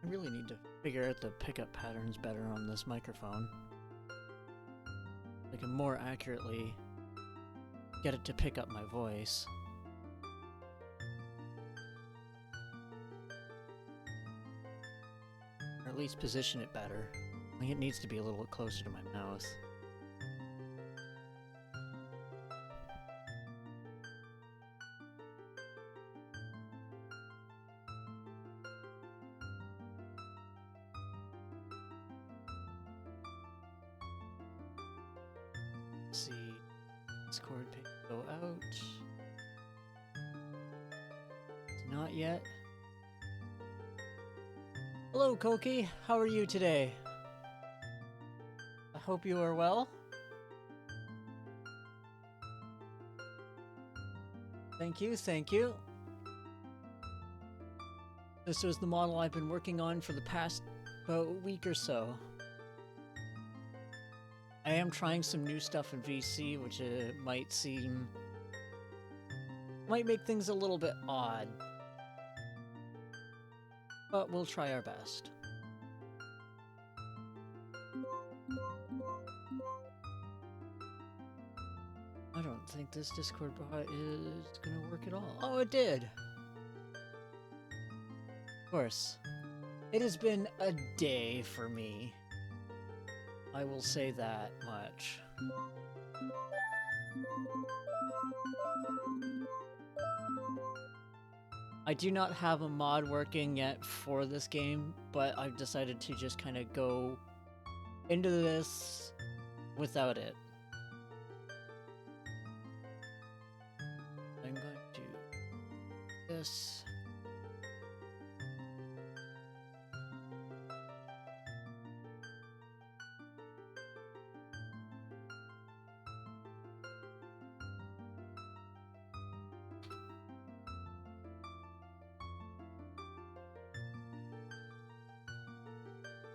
I really need to figure out the pickup patterns better on this microphone. I can more accurately get it to pick up my voice. Or at least position it better. I think it needs to be a little closer to my mouth. Let's see. Discord page go out. Not yet. Hello, Koki. How are you today? I hope you are well. Thank you, thank you. This was the model I've been working on for the past about week or so. I am trying some new stuff in VC, which might make things a little bit odd. But we'll try our best. I don't think this Discord bot is gonna work at all. Oh, it did! Of course. It has been a day for me. I will say that much. I do not have a mod working yet for this game, but I've decided to just kind of go into this without it. I'm going to do this.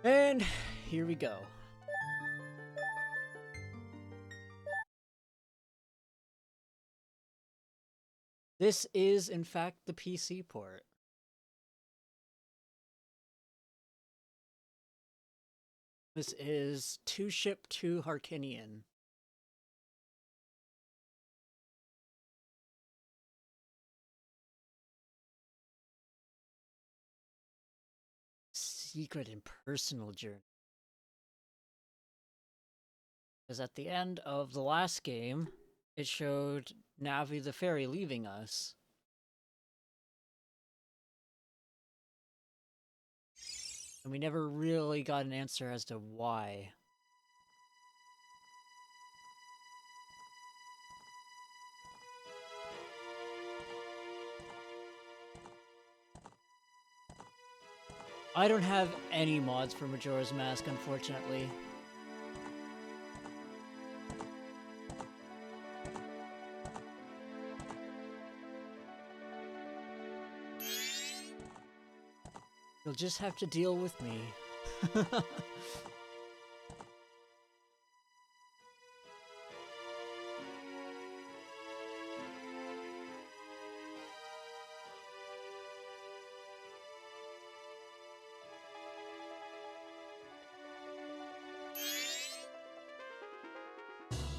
And here we go. This is, in fact, the PC port. This is 2 Ship 2 Harkinian. Secret and personal journey. Because at the end of the last game, it showed Navi the fairy leaving us. And we never really got an answer as to why. I don't have any mods for Majora's Mask, unfortunately. You'll just have to deal with me.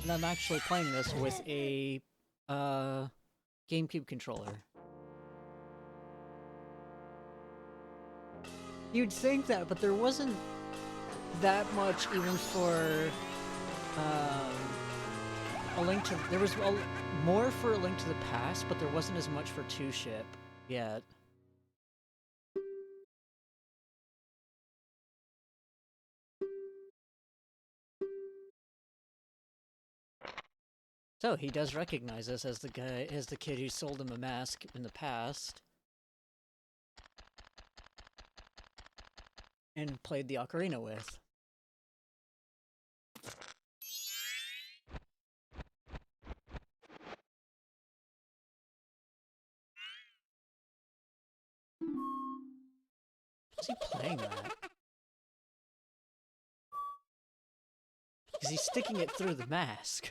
And I'm actually playing this with a GameCube controller. You'd think that, but there wasn't that much even for A Link to... There was more for A Link to the Past, but there wasn't as much for 2 Ship yet. So he does recognize us as the kid who sold him a mask in the past. And played the ocarina with. Is he playing that? Is he sticking it through the mask?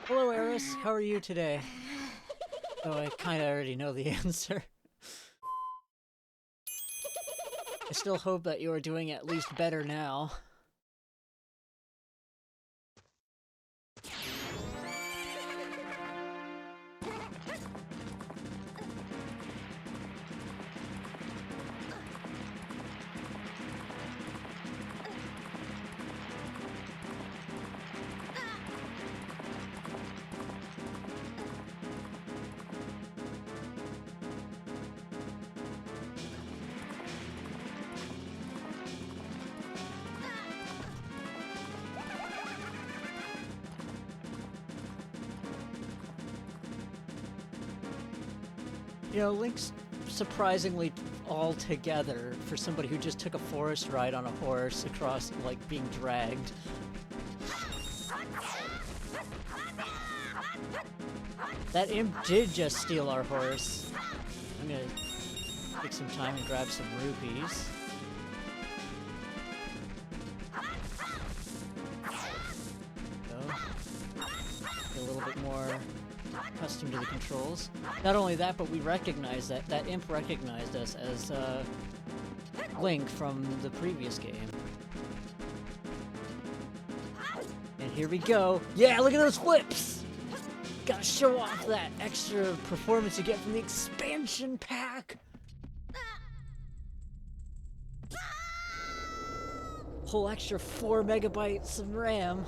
Hello, Eris. How are you today? Oh, I kinda already know the answer. I still hope that you are doing at least better now. You know, Link's surprisingly all together for somebody who just took a forest ride on a horse across, like, being dragged. That imp did just steal our horse. I'm gonna take some time and grab some rupees. Go. Get a little bit more accustomed to the controls. Not only that, but we recognize that imp recognized us as Link from the previous game. And here we go. Yeah, look at those flips! Gotta show off that extra performance you get from the expansion pack! Whole extra 4 megabytes of RAM.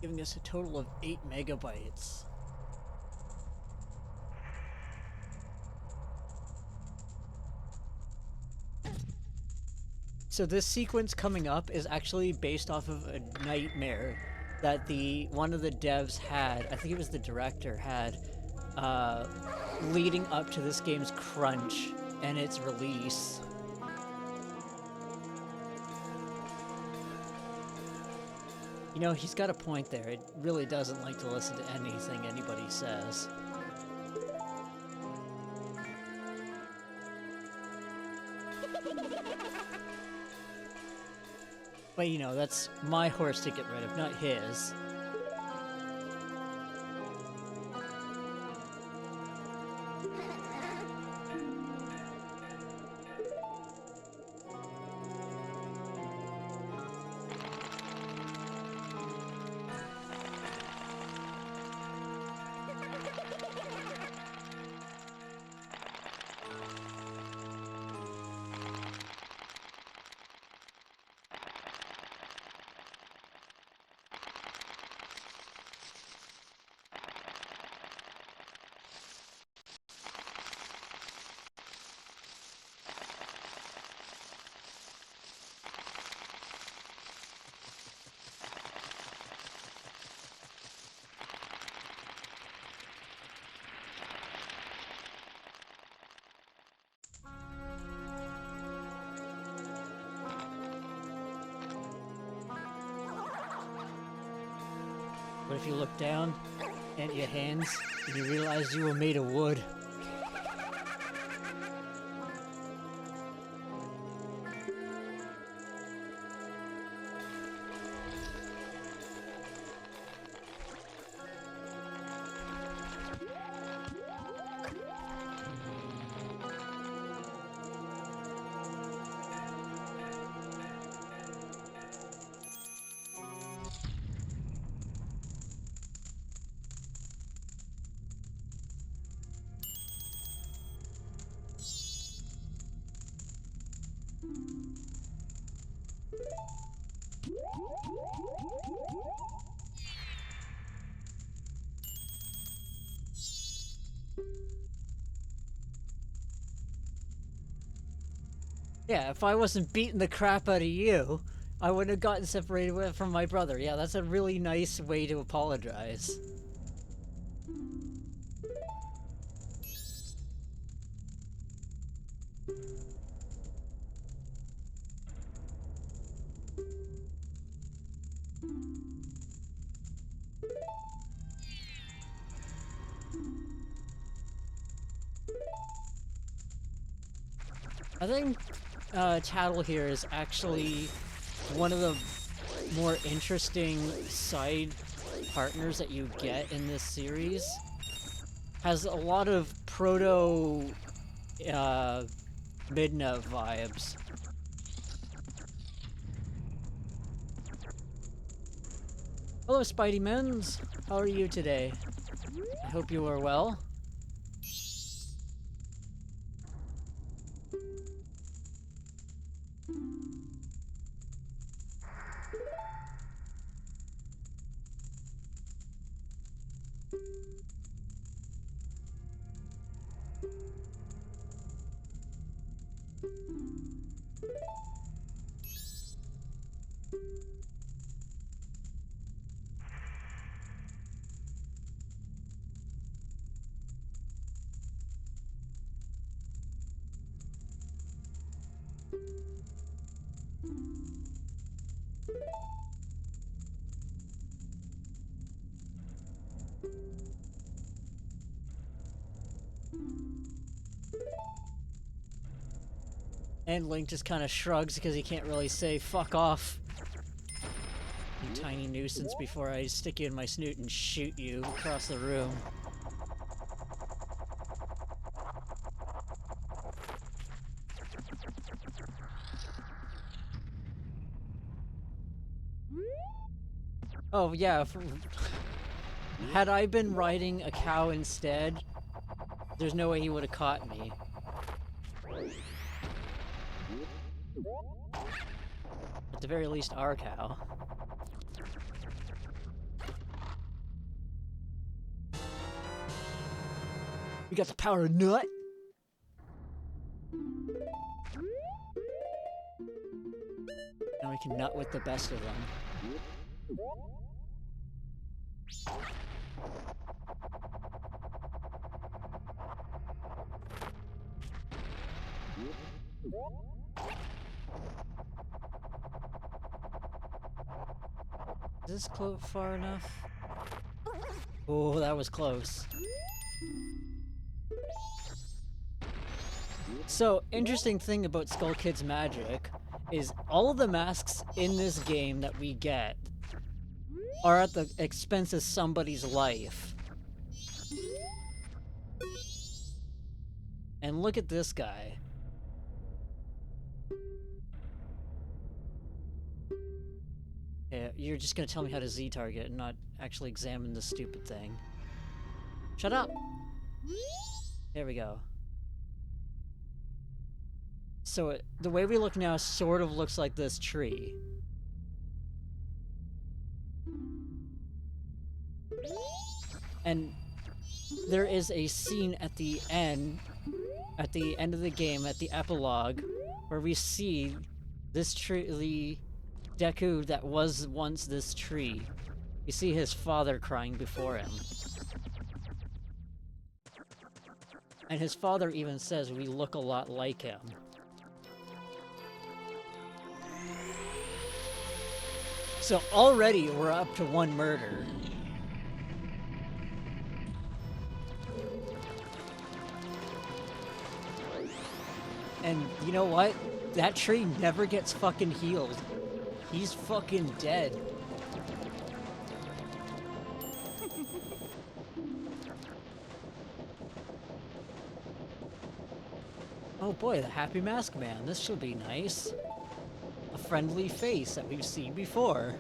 Giving us a total of 8 megabytes. So this sequence coming up is actually based off of a nightmare that one of the devs had, I think it was the director had, leading up to this game's crunch and its release. You know, he's got a point there. It really doesn't like to listen to anything anybody says. But you know, that's my horse to get rid of, not his. But if you look down at your hands and you realize you were made of wood. Yeah, if I wasn't beating the crap out of you, I wouldn't have gotten separated from my brother. Yeah, that's a really nice way to apologize. I think Tattle here is actually one of the more interesting side partners that you get in this series. Has a lot of proto Midna vibes. Hello, Spidey Mens. How are you today? I hope you are well. And Link just kind of shrugs because he can't really say fuck off, you tiny nuisance, before I stick you in my snoot and shoot you across the room. Oh yeah, had I been riding a cow instead, there's no way he would have caught me. At the very least, our cow. We got the power of nut! Now we can nut with the best of them. Is this far enough? Oh, that was close. So, interesting thing about Skull Kid's magic is all of the masks in this game that we get are at the expense of somebody's life. And look at this guy. Yeah, you're just gonna tell me how to Z-target and not actually examine this stupid thing. Shut up! There we go. So the way we look now sort of looks like this tree. And there is a scene at the end of the game, at the epilogue, where we see this tree, the Deku that was once this tree. You see his father crying before him. And his father even says we look a lot like him. So already we're up to 1 murder. And you know what? That tree never gets fucking healed. He's fucking dead. Oh boy, the Happy Mask Man. This should be nice. A friendly face that we've seen before.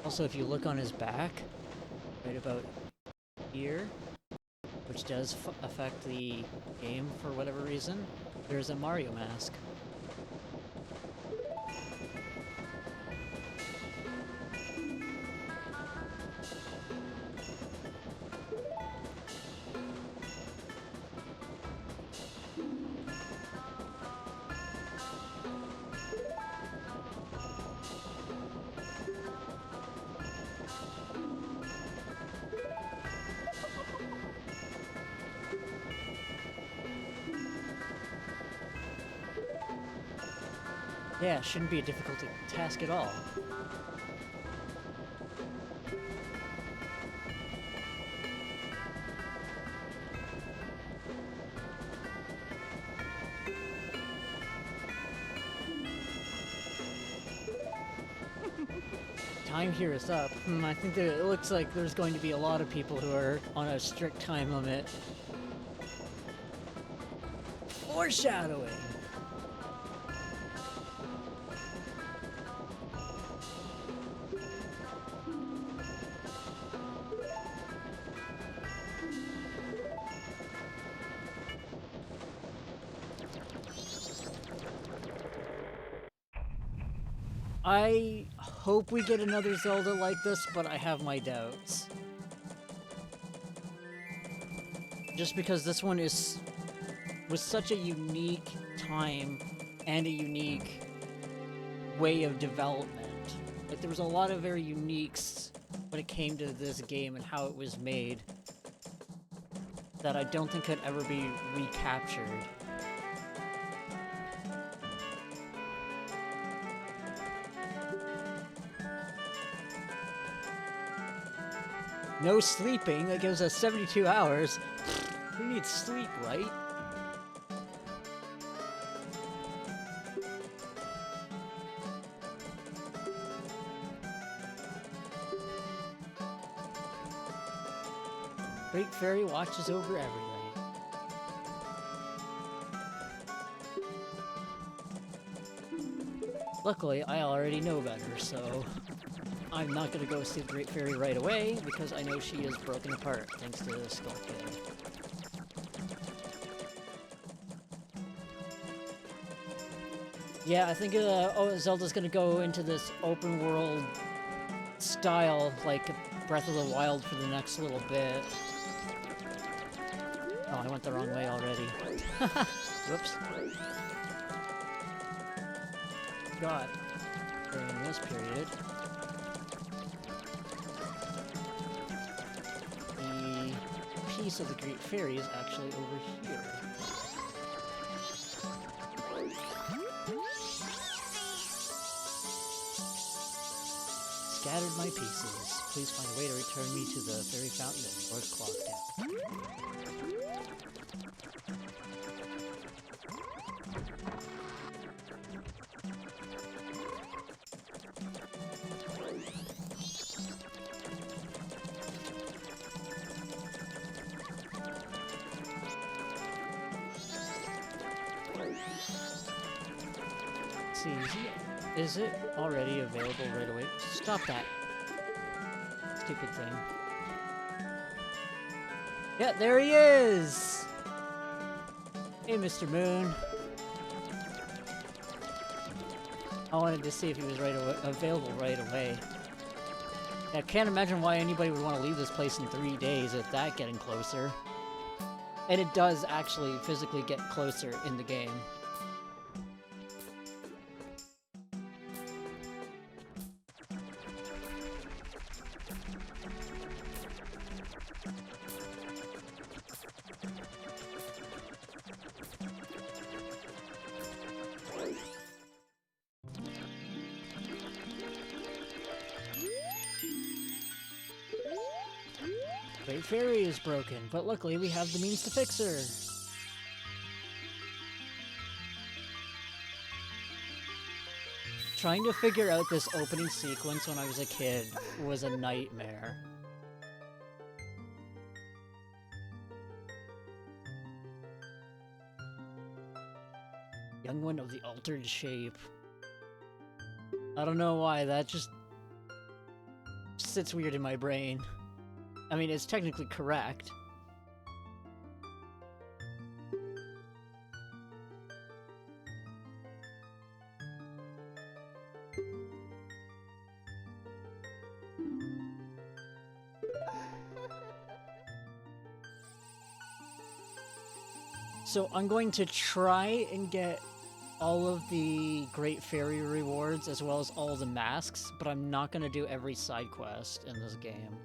Also, if you look on his back, right about here, which does affect the game for whatever reason, there's a Mario mask. Yeah, shouldn't be a difficult task at all. Time here is up. I think that it looks like there's going to be a lot of people who are on a strict time limit. Foreshadowing! I hope we get another Zelda like this, but I have my doubts. Just because this one was such a unique time and a unique way of development. Like, there was a lot of very uniques when it came to this game and how it was made that I don't think could ever be recaptured. No sleeping, that gives us 72 hours. Who needs sleep, right? Great Fairy watches over everything. Luckily, I already know better, so I'm not gonna go see the Great Fairy right away, because I know she is broken apart, thanks to the Skull Kid. Yeah, I think Zelda's gonna go into this open world style, like Breath of the Wild for the next little bit. Oh, I went the wrong way already. Whoops. God. During this period, the piece of the Great Fairy is actually over here. Scattered my pieces. Please find a way to return me to the fairy fountain at North Clock Town. Is it already available right away? Stop that. Stupid thing. Yeah, there he is! Hey, Mr. Moon. I wanted to see if he was available right away. I can't imagine why anybody would want to leave this place in 3 days with that getting closer. And it does actually physically get closer in the game. Great Fairy is broken, but luckily we have the means to fix her. Trying to figure out this opening sequence when I was a kid was a nightmare. Young one of the altered shape. I don't know why, that just sits weird in my brain. I mean, it's technically correct. So I'm going to try and get all of the Great Fairy rewards as well as all the masks, but I'm not going to do every side quest in this game.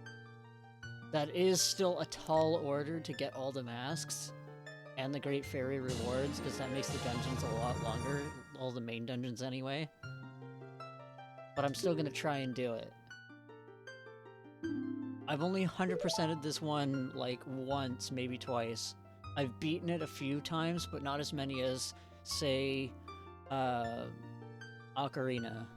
That is still a tall order to get all the masks and the Great Fairy rewards, because that makes the dungeons a lot longer, all the main dungeons anyway. But I'm still gonna try and do it. I've only 100%ed this one, like, once, maybe twice. I've beaten it a few times, but not as many as, say, Ocarina.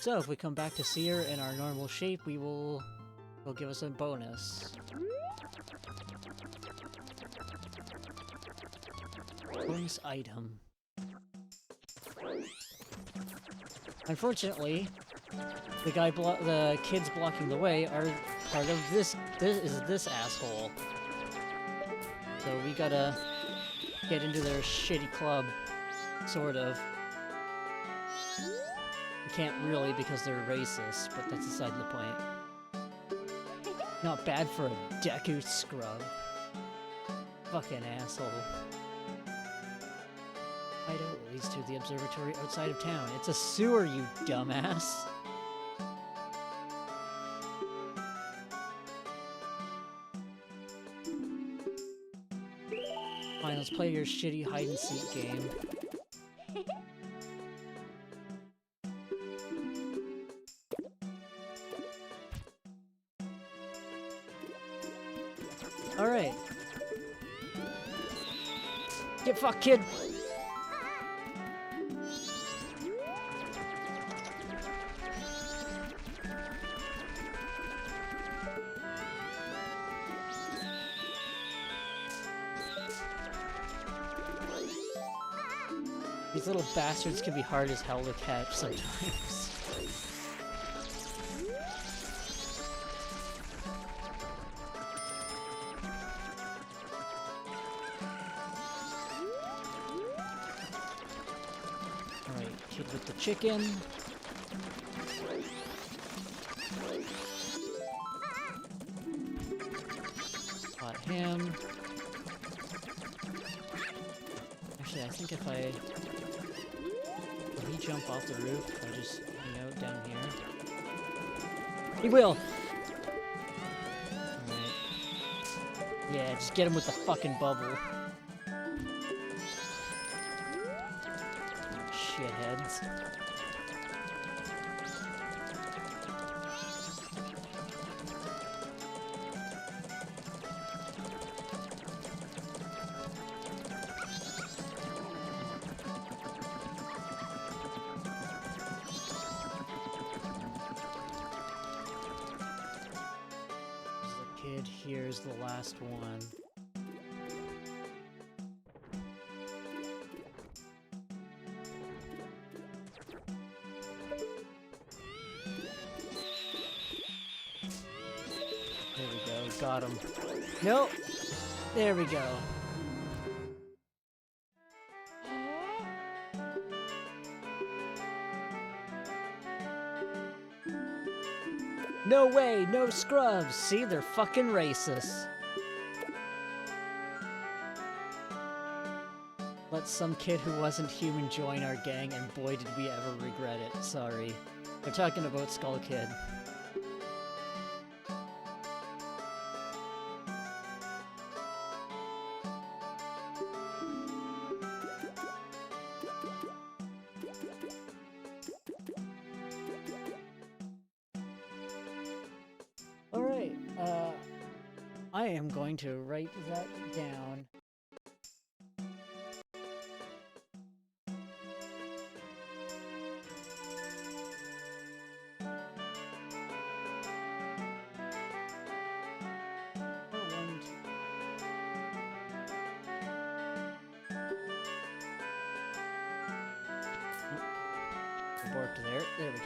So, if we come back to see her in our normal shape, will give us a bonus. Bonus item. Unfortunately, the kids blocking the way are part of this asshole. So we gotta get into their shitty club, sort of. We can't really because they're racist, but that's aside the point. Not bad for a Deku scrub. Fucking asshole. Hideout leads to the observatory outside of town. It's a sewer, you dumbass! Fine, let's play your shitty hide-and-seek game. Alright. Get fucked, kid! These little bastards can be hard as hell to catch sometimes. Alright, kid with the chicken. Got him. Actually, I think if I... Will he jump off the roof if I just hang out down here? He will! Alright. Yeah, just get him with the fucking bubble. Shitheads. Here's the last one. There we go, got him. Nope! There we go. No way, no scrubs! See, they're fucking racist. Let some kid who wasn't human join our gang, and boy did we ever regret it. Sorry. They're talking about Skull Kid. Alright, I am going to write that down. Abort to there. There we go.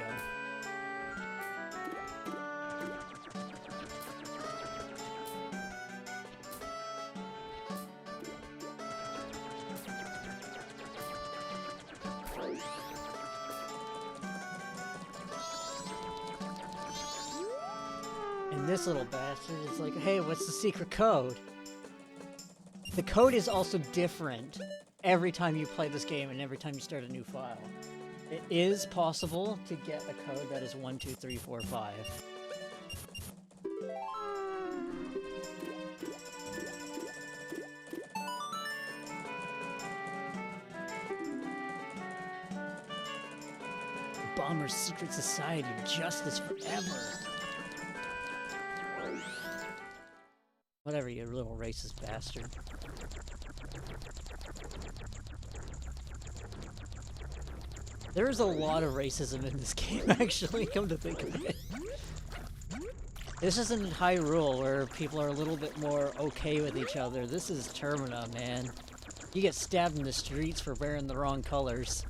And this little bastard is like, hey, what's the secret code? The code is also different every time you play this game and every time you start a new file. It is possible to get a code that is 1, 2, 3, 4, 5. Bomber's Secret Society of Justice Forever. Whatever, you little racist bastard. There's a lot of racism in this game, actually, come to think of it. This isn't Hyrule, where people are a little bit more okay with each other. This is Termina, man. You get stabbed in the streets for wearing the wrong colors.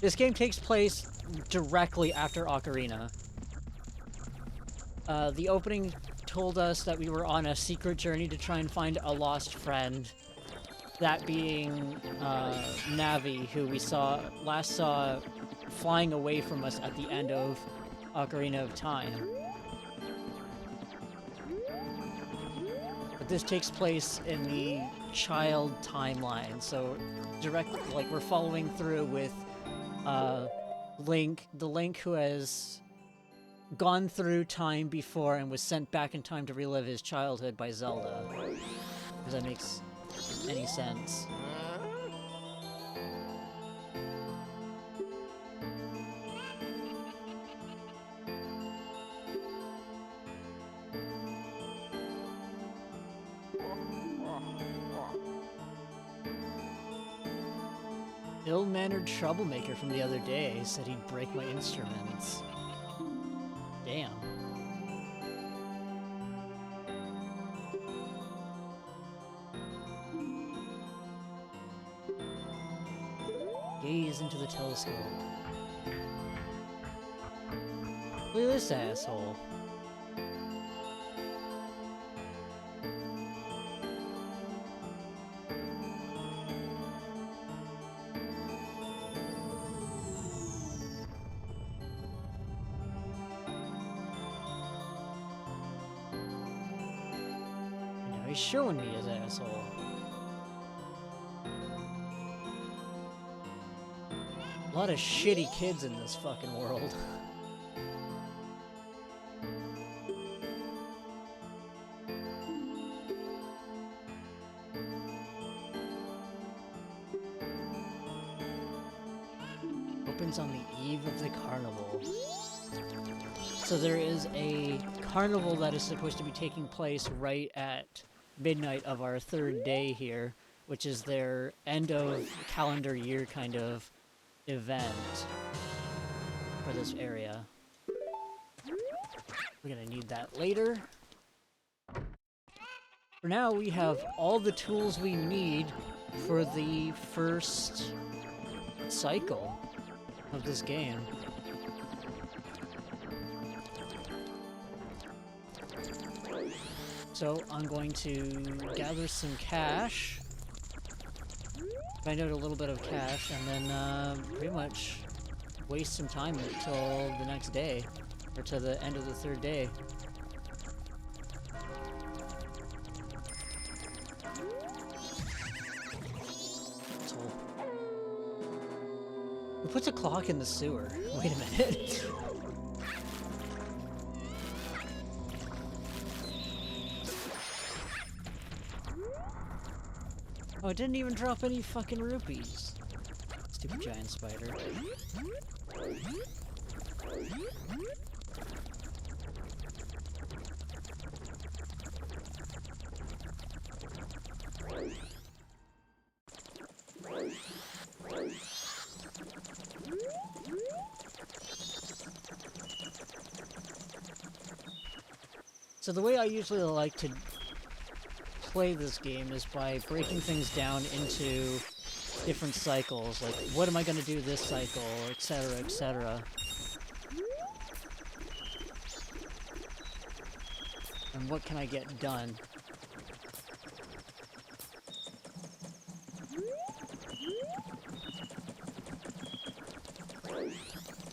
This game takes place directly after Ocarina. The opening told us that we were on a secret journey to try and find a lost friend. That being Navi, who we last saw flying away from us at the end of Ocarina of Time. But this takes place in the child timeline, so we're following through with Link, the Link who has gone through time before and was sent back in time to relive his childhood by Zelda. If that makes any sense. Ill-mannered troublemaker from the other day said he'd break my instruments. Damn. Gaze into the telescope. Look at this asshole. He's showing me his asshole. A lot of shitty kids in this fucking world. Opens on the eve of the carnival. So there is a carnival that is supposed to be taking place right at midnight of our third day here, which is their end of calendar year kind of event for this area. We're gonna need that later. For now, we have all the tools we need for the first cycle of this game. So I'm going to gather some cash, find out a little bit of cash, and then pretty much waste some time until the next day, or to the end of the third day. So, who puts a clock in the sewer? Wait a minute. Oh, it didn't even drop any fucking rupees. Stupid giant spider. So the way I usually like to play this game is by breaking things down into different cycles, like what am I going to do this cycle, etc, etc. And what can I get done?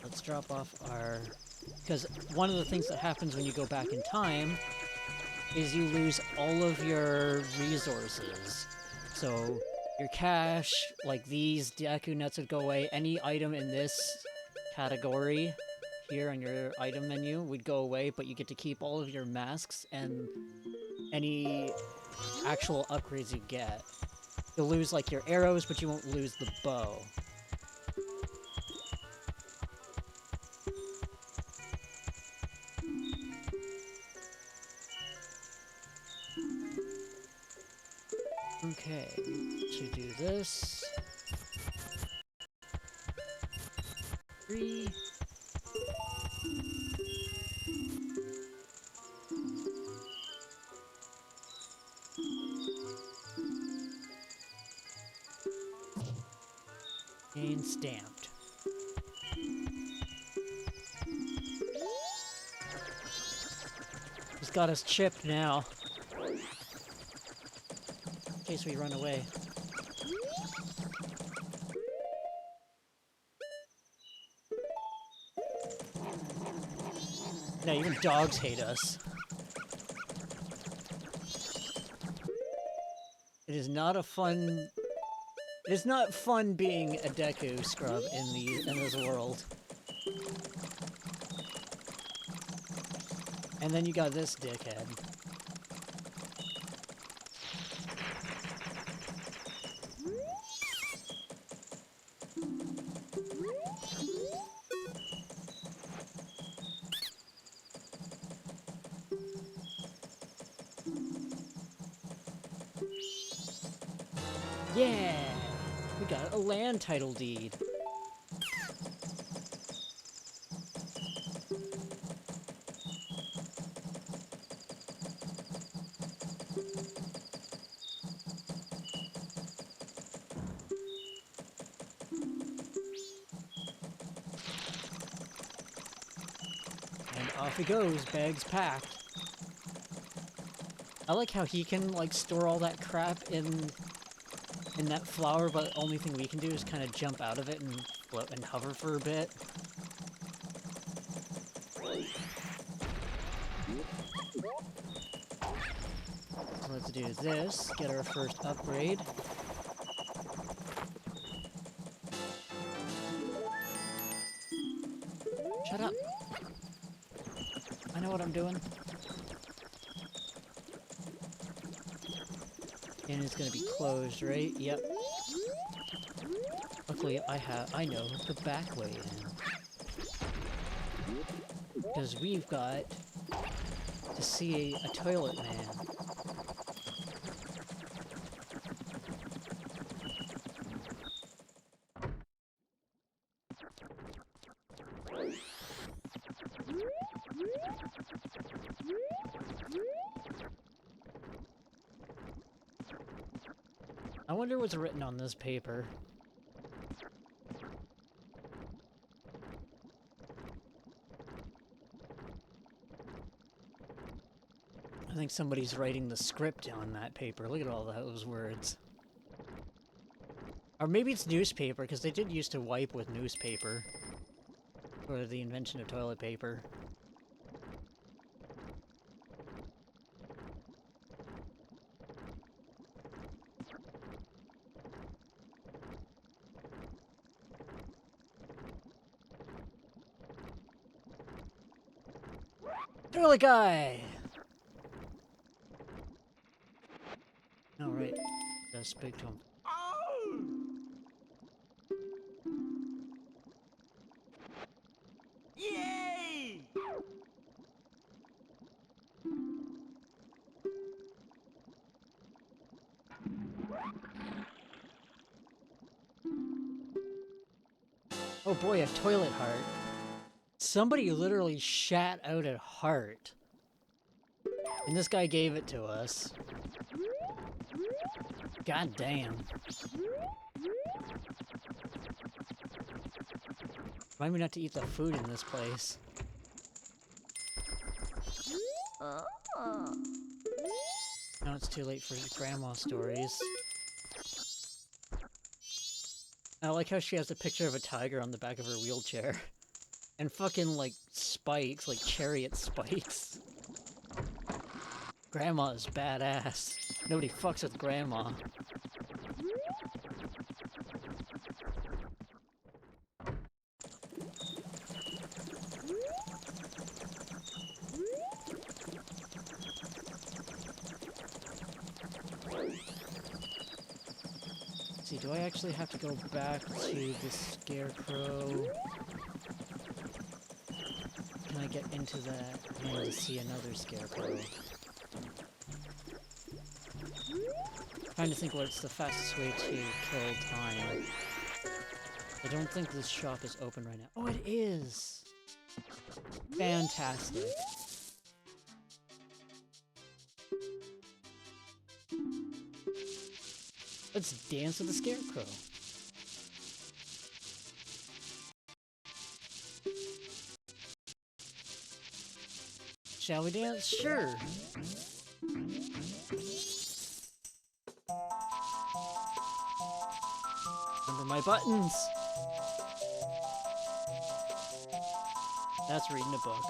Let's drop off our Because one of the things that happens when you go back in time is you lose all of your resources. So your cash, like these Deku nuts would go away. Any item in this category here on your item menu would go away, but you get to keep all of your masks and any actual upgrades you get. You'll lose like your arrows, but you won't lose the bow. Okay, to do this. 3. And stamped. He's got us chipped now. In case we run away. Now even dogs hate us. It is not a fun... It is not fun being a Deku scrub in this world. And then you got this dickhead. Yeah! We got a land title deed. And off he goes, bags packed. I like how he can, like, store all that crap in that flower, but the only thing we can do is kind of jump out of it and float and hover for a bit. So let's do this, get our first upgrade. Shut up! I know what I'm doing. And it's gonna be closed, right? Yep. Luckily, I know the back way in. Because we've got to see a toilet man. I wonder what's written on this paper. I think somebody's writing the script on that paper. Look at all those words. Or maybe it's newspaper, because they did used to wipe with newspaper. For the invention of toilet paper. Toilet guy! Alright, gotta speak to him. Yay! Oh boy, a toilet heart. Somebody literally shat out a heart. And this guy gave it to us. God damn. Remind me not to eat the food in this place. Now it's too late for grandma stories. I like how she has a picture of a tiger on the back of her wheelchair. And fucking, like, spikes, like chariot spikes. Grandma's badass. Nobody fucks with Grandma. Let's see, do I actually have to go back to the Scarecrow? Can I get into that and to see another Scarecrow? Trying to think what's the fastest way to kill time. I don't think this shop is open right now. Oh, it is! Fantastic. Let's dance with the Scarecrow. Shall we dance? Sure! Remember my buttons! That's reading a book.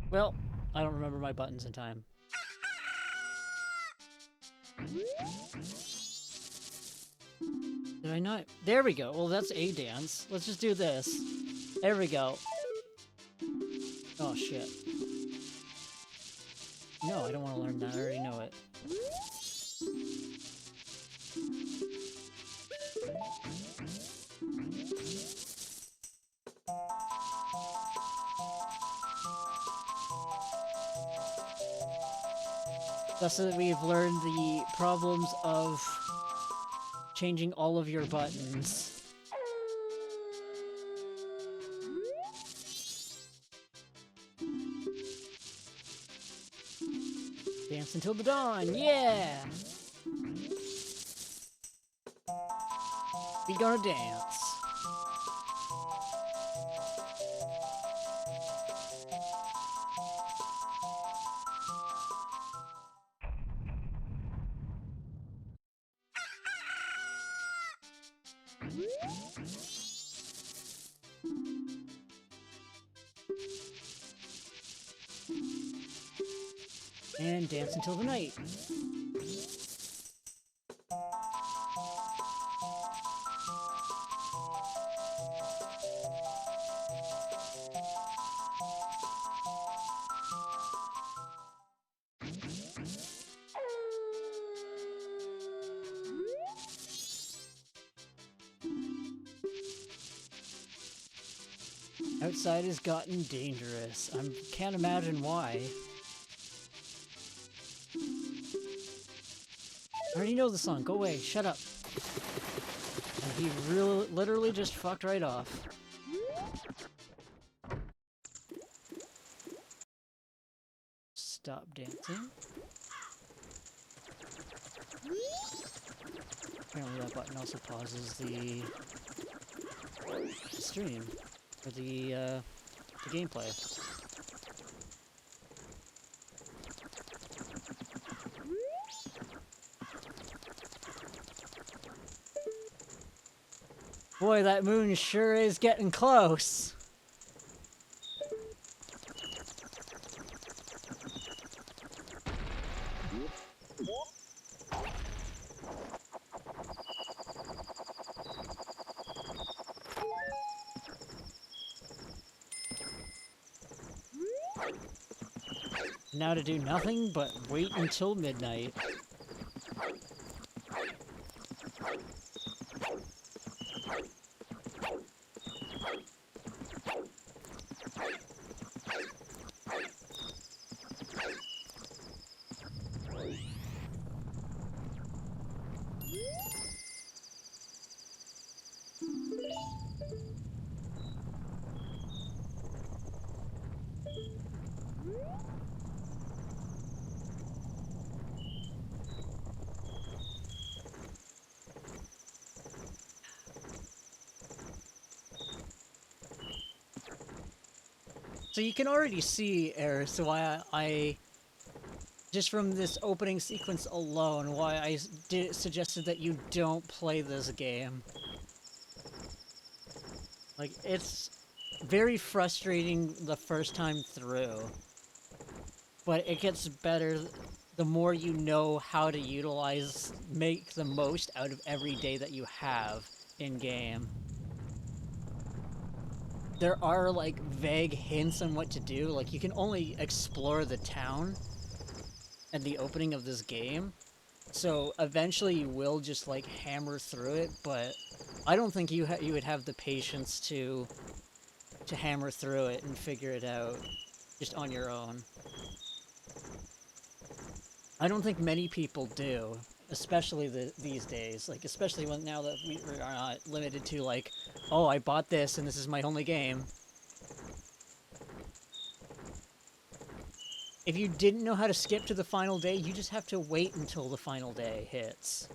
Well, I don't remember my buttons in time. Did I not? There we go. Well, that's a dance. Let's just do this. There we go. Oh, shit. No, I don't want to learn that. I already know it. Thus, we've learned the problems of changing all of your buttons. Dance until the dawn, yeah! We gonna dance. And dance until the night. Outside has gotten dangerous. I can't imagine why. I already know the song. Go away. Shut up. And he really, literally just fucked right off. Stop dancing. Apparently that button also pauses the stream. Or the gameplay. Boy, that moon sure is getting close. Now to do nothing but wait until midnight. So you can already see, Eris, why I just from this opening sequence alone, why I suggested that you don't play this game. Like, it's very frustrating the first time through, but it gets better the more you know how to make the most out of every day that you have in-game. There are, like, vague hints on what to do. Like, you can only explore the town at the opening of this game, so eventually you will just, like, hammer through it, but I don't think you would have the patience to hammer through it and figure it out just on your own. I don't think many people do, especially these days. Like, especially now that we are not limited to, like, oh, I bought this and this is my only game. If you didn't know how to skip to the final day, you just have to wait until the final day hits.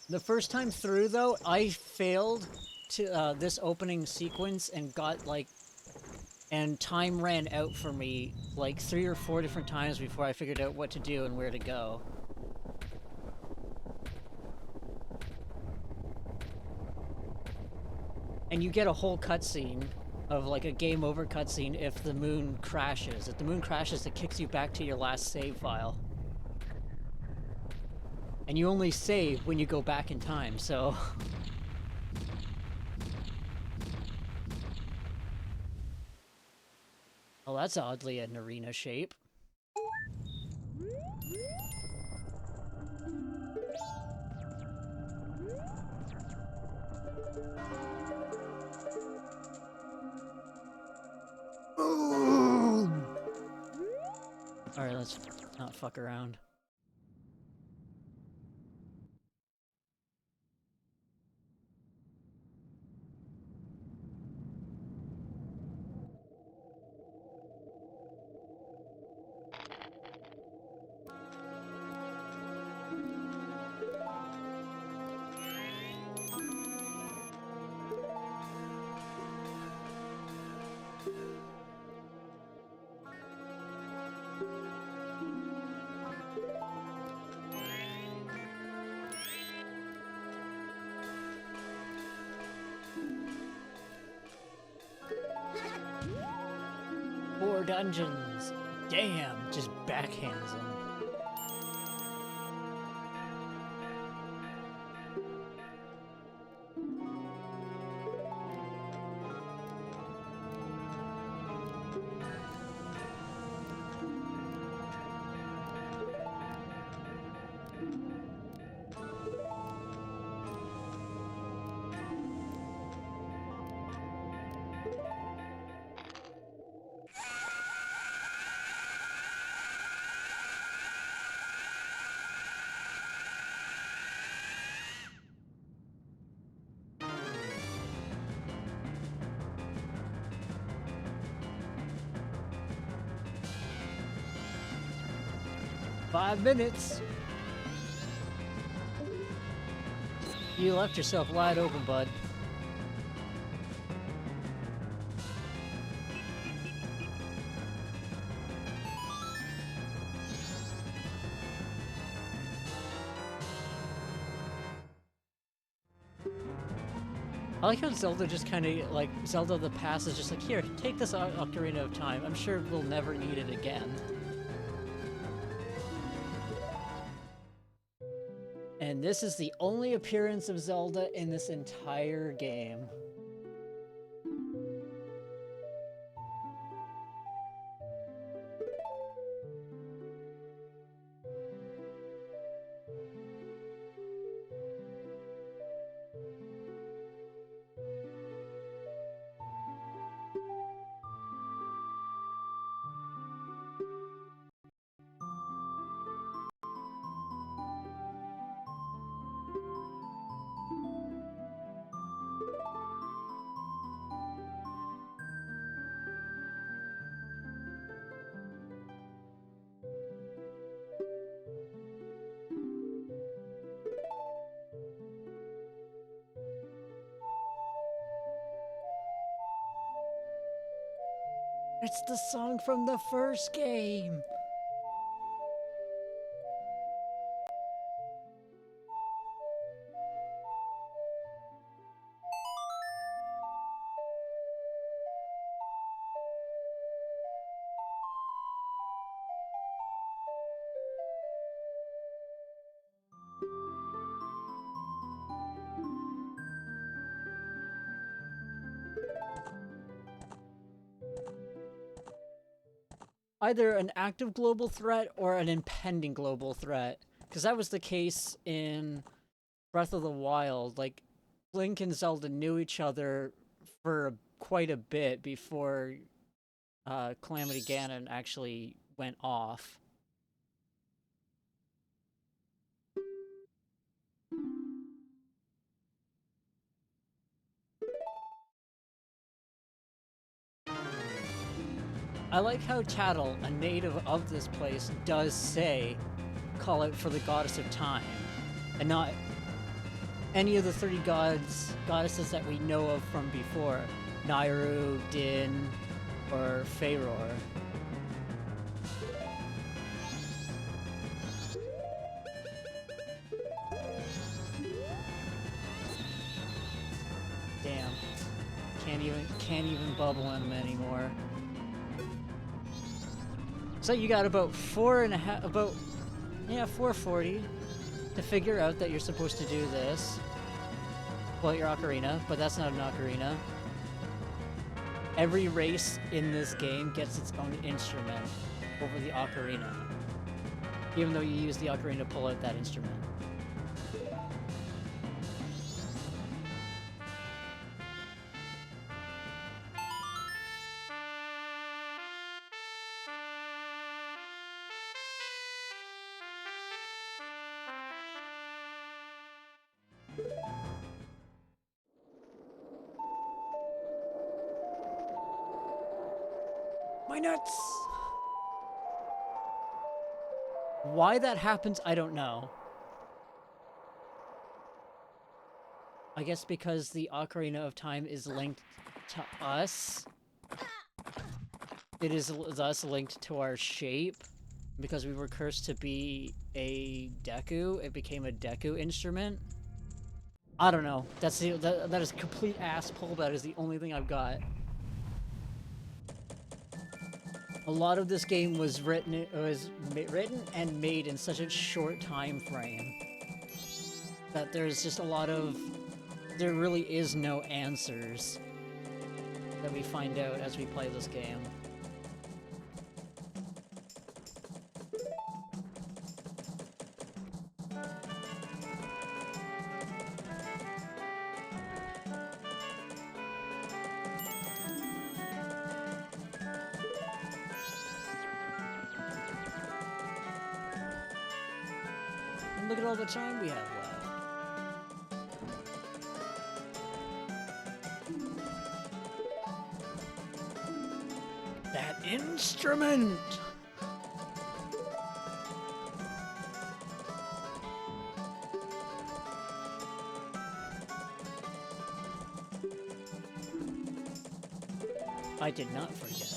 The first time through, though, I failed to this opening sequence and and time ran out for me like 3 or 4 different times before I figured out what to do and where to go. And you get a whole cutscene of, like, a game over cutscene if the moon crashes. If the moon crashes, it kicks you back to your last save file. And you only save when you go back in time, so... Well, that's oddly an arena shape. Alright, let's not fuck around. Four dungeons! Damn, just backhands them. Five minutes! You left yourself wide open, bud. I like how Zelda just kind of, like, Zelda of the past is just like, here, take this Ocarina of Time. I'm sure we'll never need it again. And this is the only appearance of Zelda in this entire game. It's the song from the first game! either an active global threat or an impending global threat. Because that was the case in Breath of the Wild. Like, Link and Zelda knew each other for quite a bit before Calamity Ganon actually went off. I like how Tattle, a native of this place, does say, call out for the goddess of time, and not any of the 30 goddesses that we know of from before. Nairu, Din, or Faeror. Damn. Can't even bubble him anymore. So you got about 440 to figure out that you're supposed to do this. Well, your ocarina, but that's not an ocarina. Every race in this game gets its own instrument over the ocarina, even though you use the ocarina to pull out that instrument. My nuts! Why that happens, I don't know. I guess because the Ocarina of Time is linked to us. It is thus linked to our shape. Because we were cursed to be a Deku, it became a Deku instrument. I don't know. That is complete ass pull. That is the only thing I've got. A lot of this game was written and made in such a short time frame that there's just a lot of there really is no answers that we find out as we play this game. And look at all the time we have left. That instrument! I did not forget.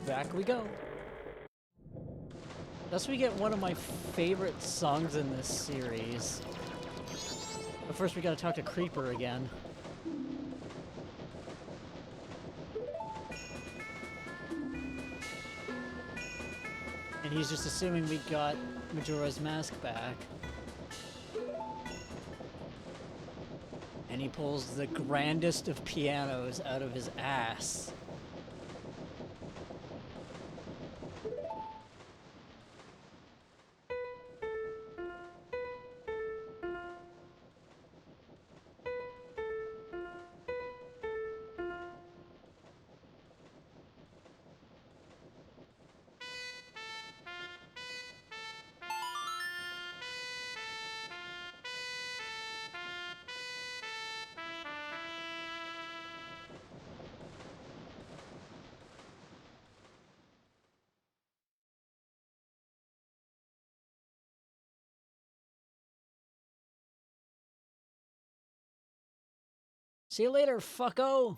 Back we go. Thus we get one of my favorite songs in this series. But first we gotta talk to Creeper again. And he's just assuming we got Majora's Mask back. And he pulls the grandest of pianos out of his ass. See you later, fucko!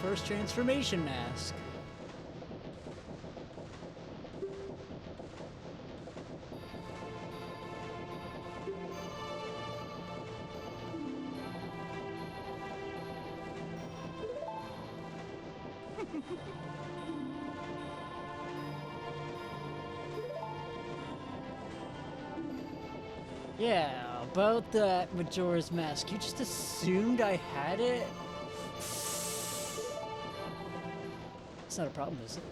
first transformation mask. Yeah, about that Majora's Mask. You just assumed I had it? It's not a problem, is it?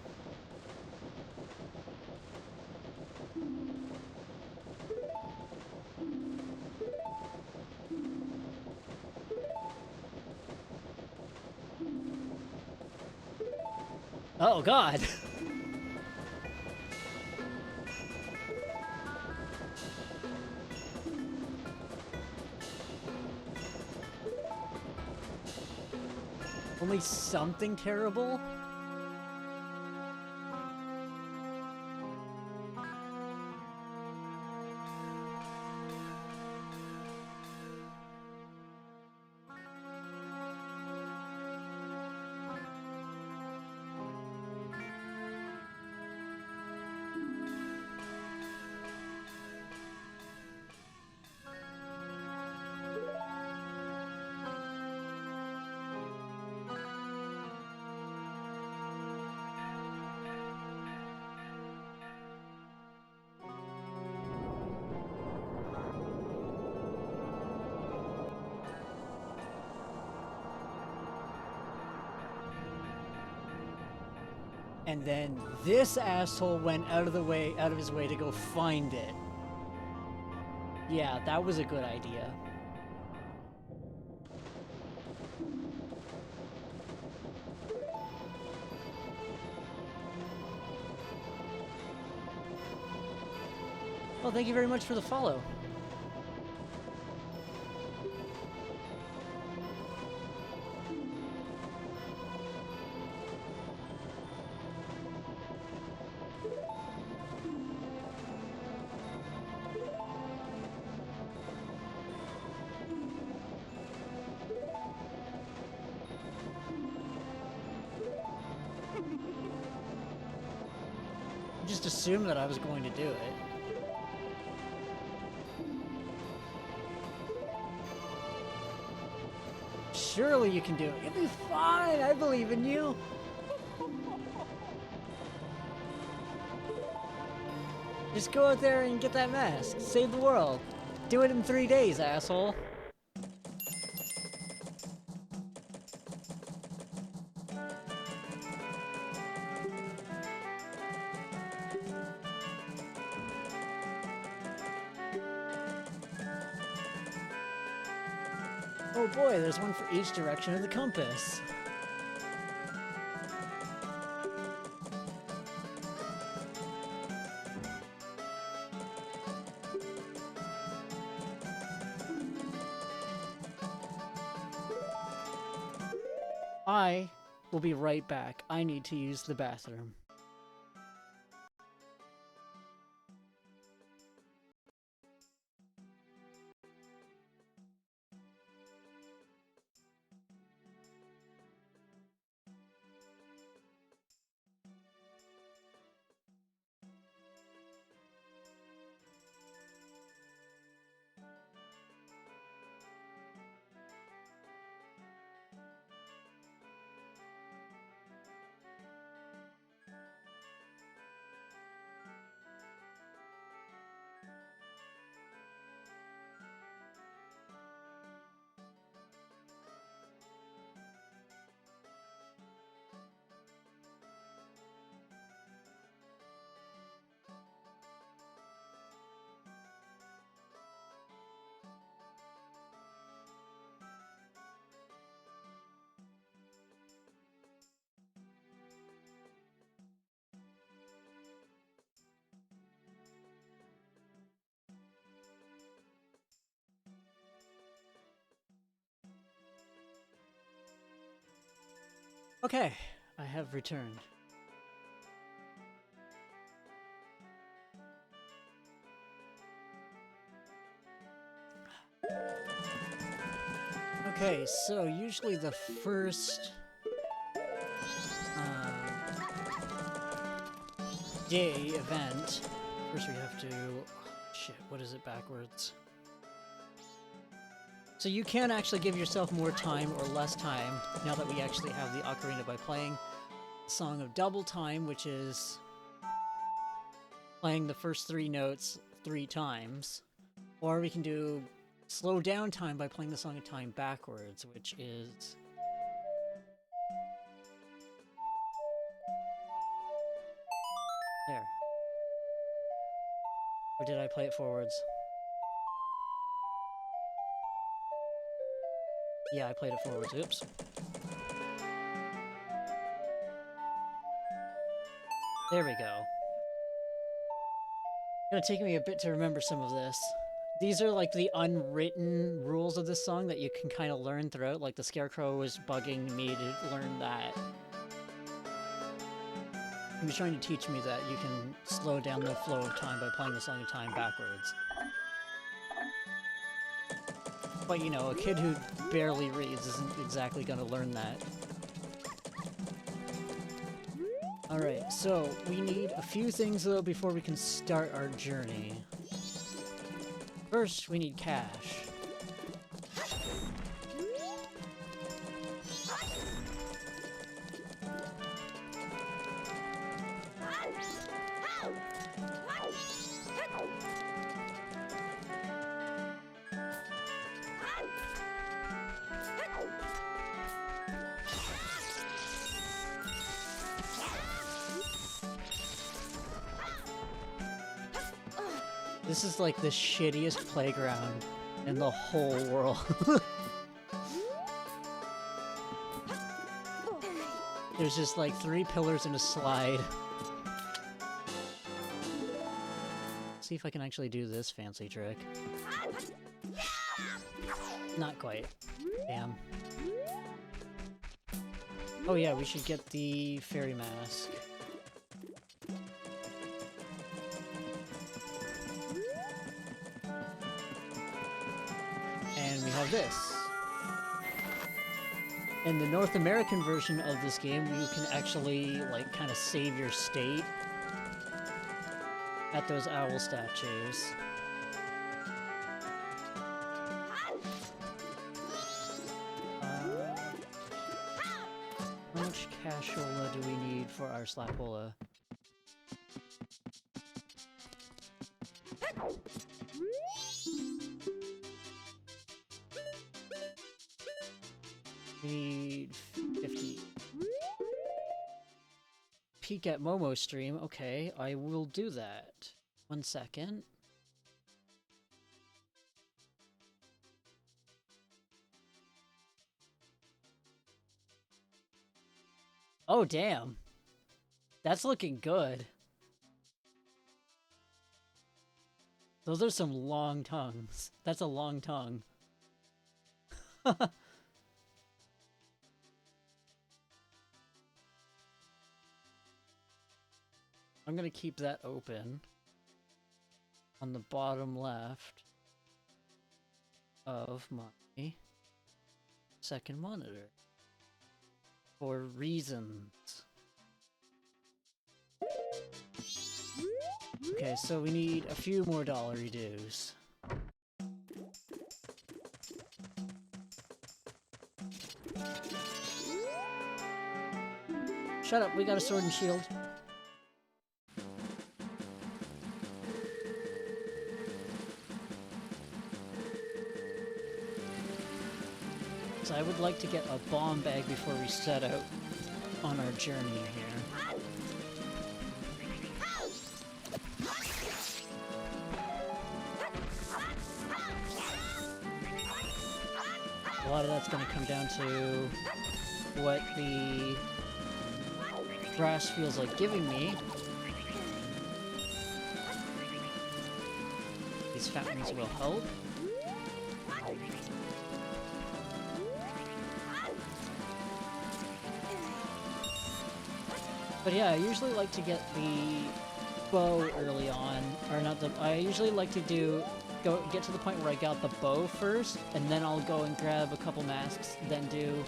Oh, God! Only something terrible? And then this asshole went out of his way to go find it. Yeah, that was a good idea. Well, thank you very much for the follow. Just assumed that I was going to do it. Surely you can do it. You'll be fine. I believe in you. Just go out there and get that mask. Save the world. Do it in 3 days, asshole. Oh boy, there's one for each direction of the compass. I will be right back. I need to use the bathroom. Okay, I have returned. Okay, so usually the first day event. First we have to... Oh, shit, what is it backwards? So you can actually give yourself more time or less time now that we actually have the ocarina by playing the Song of Double Time, which is playing the first 3 notes 3 times. Or we can do slow down time by playing the Song of Time backwards, which is... There. Or did I play it forwards? Yeah, I played it forwards. Oops. There we go. It's gonna take me a bit to remember some of this. These are like the unwritten rules of this song that you can kind of learn throughout. Like the Scarecrow was bugging me to learn that. He was trying to teach me that you can slow down the flow of time by playing the Song of Time backwards. But you know, a kid who barely reads isn't exactly gonna learn that. Alright, so we need a few things though before we can start our journey. First, we need cash. This is like the shittiest playground in the whole world. There's just like 3 pillars and a slide. See if I can actually do this fancy trick. Not quite. Damn. Oh yeah, we should get the fairy mask. And we have this. In the North American version of this game, you can actually, like, kind of save your state at those owl statues. How much cashola do we need for our slapola? We need 50. Peek at Momo stream. Okay, I will do that. 1 second. Oh, damn. That's looking good. Those are some long tongues. That's a long tongue. I'm gonna keep that open on the bottom left of my second monitor for reasons. Okay, so we need a few more dollary dues. Shut up, we got a sword and shield. So I would like to get a bomb bag before we set out on our journey here. A lot of that's going to come down to what the grass feels like giving me. These fountains will help. But yeah, I usually like to get the bow early on, or not the. I usually like to get to the point where I got the bow first, and then I'll go and grab a couple masks, then do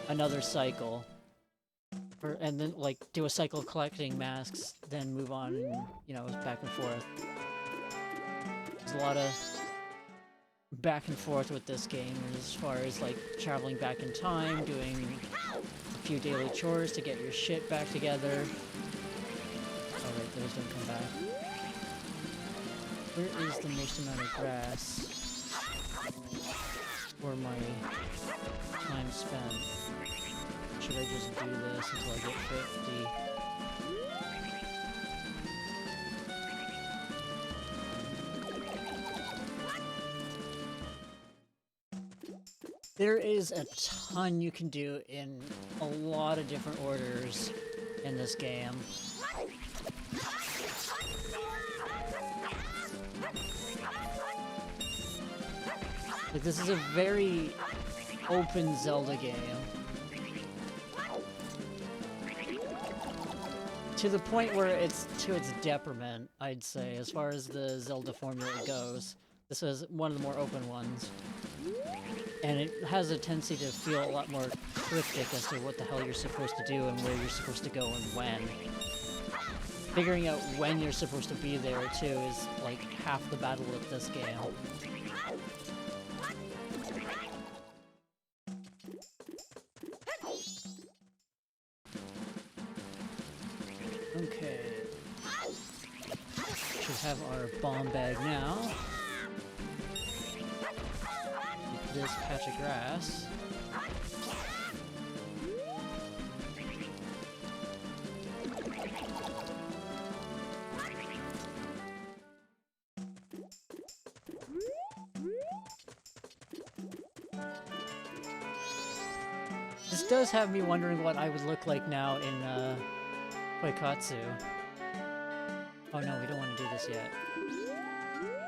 another cycle. And then, like, do a cycle of collecting masks, then move on and, you know, back and forth. There's a lot of back and forth with this game as far as, like, traveling back in time, doing a few daily chores to get your shit back together. Alright, those don't come back. Where is the most amount of grass for my time spent? Should I just do this until I get 50? There is a ton you can do in a lot of different orders in this game. Like, this is a very open Zelda game. To the point where it's to its detriment, I'd say, as far as the Zelda formula goes. This is one of the more open ones. And it has a tendency to feel a lot more cryptic as to what the hell you're supposed to do and where you're supposed to go and when. Figuring out when you're supposed to be there, too, is like half the battle of this game. Okay. Should have our bomb bag now. With this patch of grass. This does have me wondering what I would look like now in, Koikatsu. Oh no, we don't want to do this yet.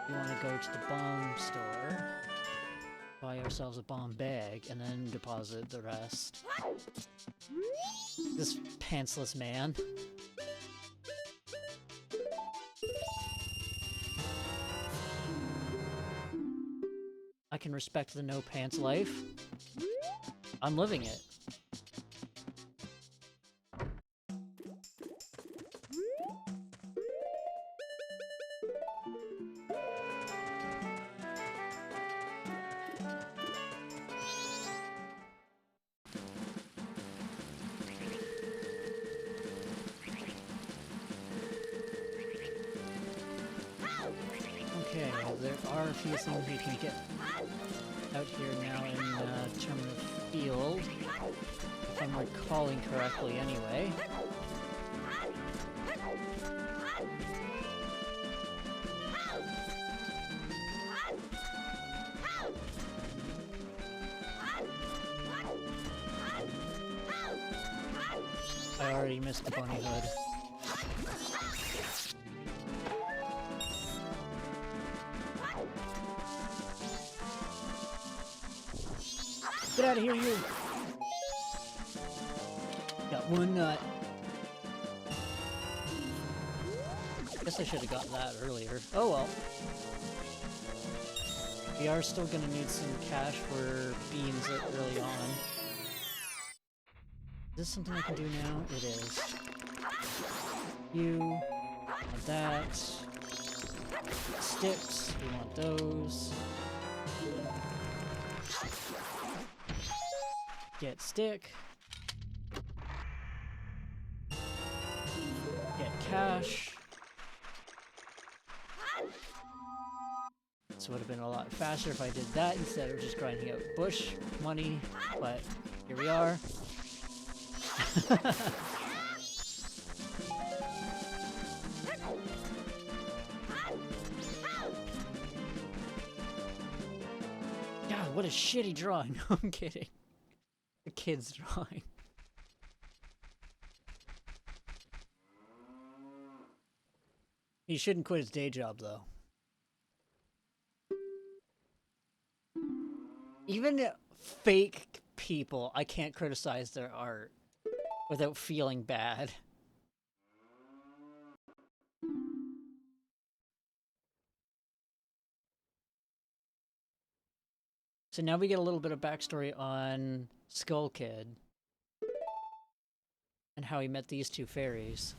We want to go to the bomb store, buy ourselves a bomb bag, and then deposit the rest. This pantsless man. I can respect the no pants life. I'm living it. Okay, there are a few things we can get out here now in Terminal Field, if I'm recalling correctly anyway. I already missed the bunny hood. Get out of here, you! Got one nut. Guess I should have got that earlier. Oh well. We are still gonna need some cash for beans early on. Is this something I can do now? It is. You want that. Sticks, we want those. Get stick. Get cash. This would have been a lot faster if I did that instead of just grinding out bush money, but here we are. God, what a shitty drawing. No, I'm kidding. The kid's drawing. He shouldn't quit his day job, though. Even fake people, I can't criticize their art without feeling bad. So now we get a little bit of backstory on Skull Kid. and how he met these two fairies.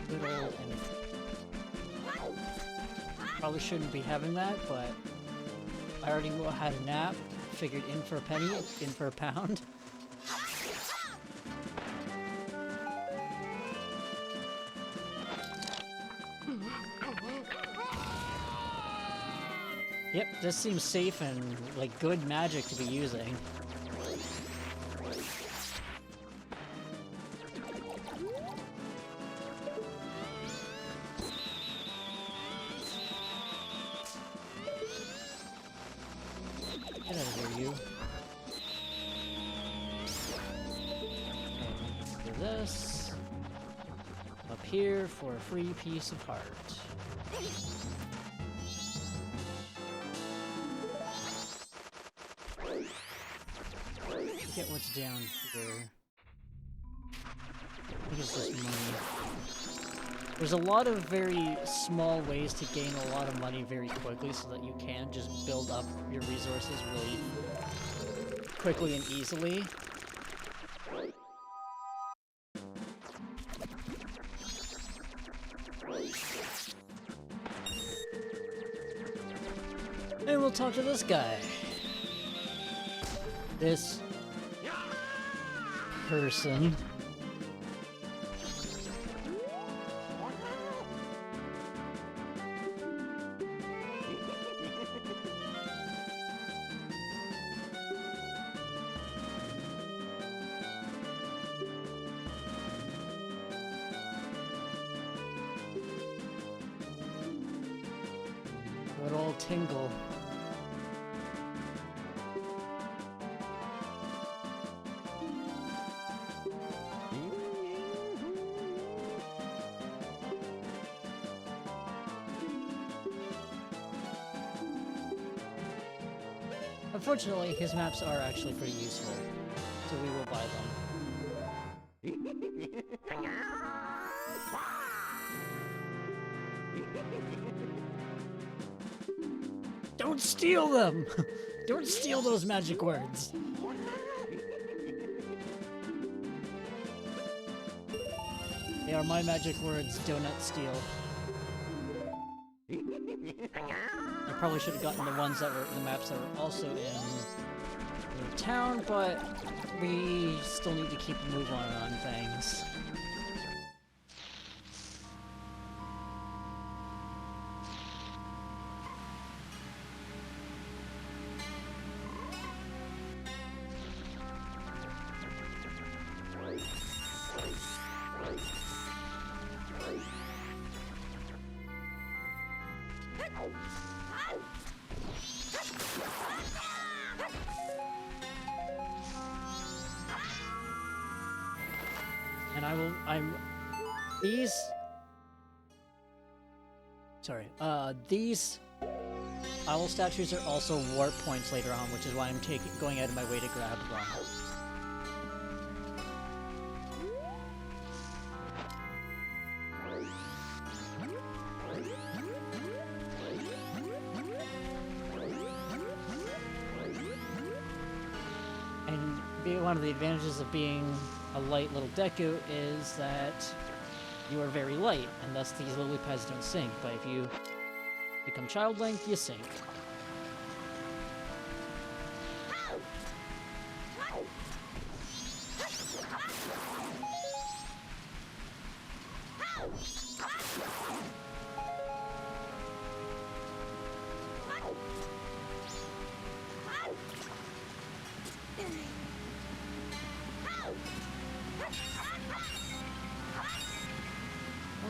Good old Emmett. Probably shouldn't be having that, but I already had a nap. Figured in for a penny, in for a pound. Yep, this seems safe and like good magic to be using. Get out of here, you. Okay, do this. Up here for a free piece of heart. Get what's down here. I think it's just money. There's a lot of very small ways to gain a lot of money very quickly so that you can just build up your resources really quickly and easily. And we'll talk to this guy. This person. Good old Tingle. Unfortunately, his maps are actually pretty useful, so we will buy them. Don't steal them! Don't steal those magic words! They are my magic words, do not steal. I probably should have gotten the ones that were the maps that were also in the town, but we still need to keep moving on things. these... Sorry, these owl statues are also warp points later on, which is why I'm going out of my way to grab them. One of the advantages of being a light little Deku is that you are very light, and thus these lily pads don't sink, but if you become childlike, you sink.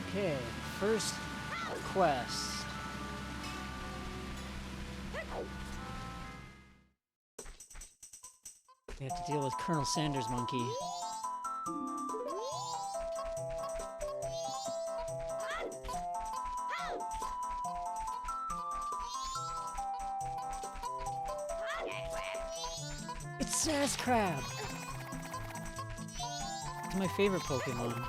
Okay, first quest. We have to deal with Colonel Sanders' monkey. It's Sass Crab! It's my favorite Pokemon.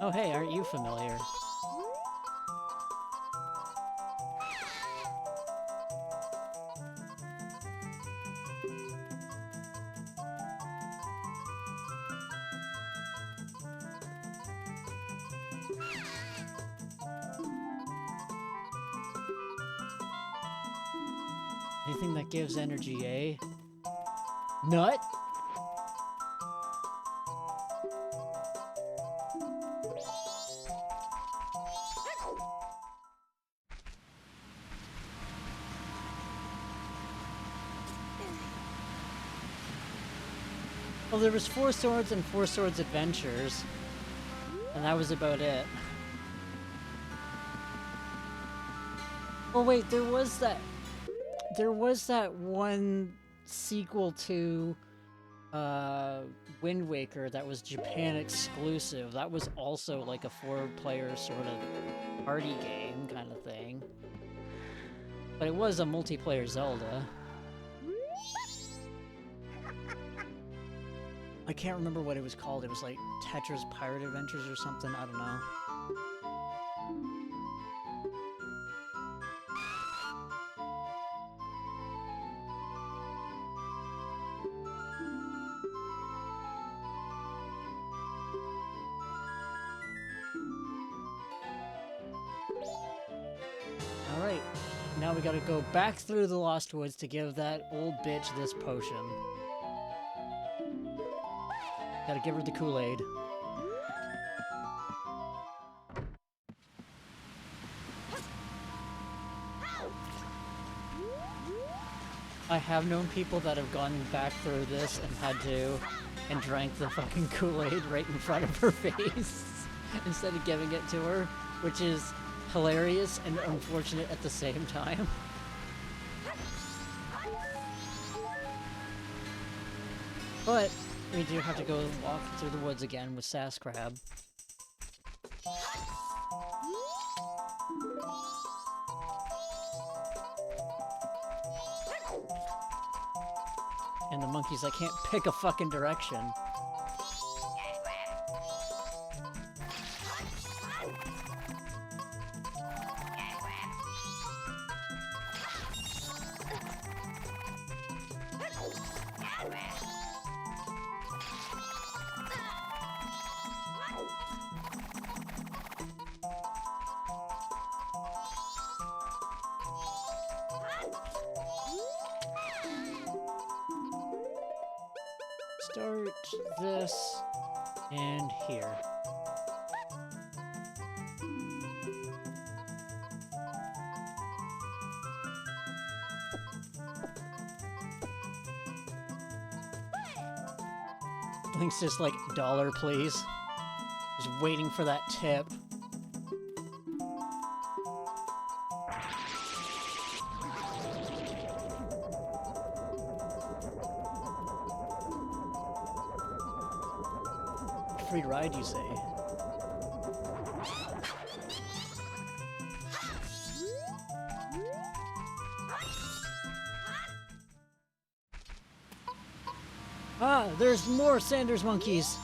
Oh hey, aren't you familiar? Anything that gives energy, eh? Nut? Well, there was 4 Swords and 4 Swords Adventures, and that was about it. Oh wait, there was that one sequel to Wind Waker that was Japan exclusive. That was also like a 4-player sort of party game kind of thing. But it was a multiplayer Zelda. I can't remember what it was called. It was like Tetra's Pirate Adventures or something. I don't know. Alright, now we gotta go back through the Lost Woods to give that old bitch this potion. Gotta give her the Kool-Aid. I have known people that have gone back through this and drank the fucking Kool-Aid right in front of her face instead of giving it to her, which is hilarious and unfortunate at the same time. But we do have to go walk through the woods again with Sass Crab. And the monkey's like, can't pick a fucking direction. Start this and here. Link's just like, $1, please. Just waiting for that tip. Free ride, you say? Ah, there's more Sanders monkeys!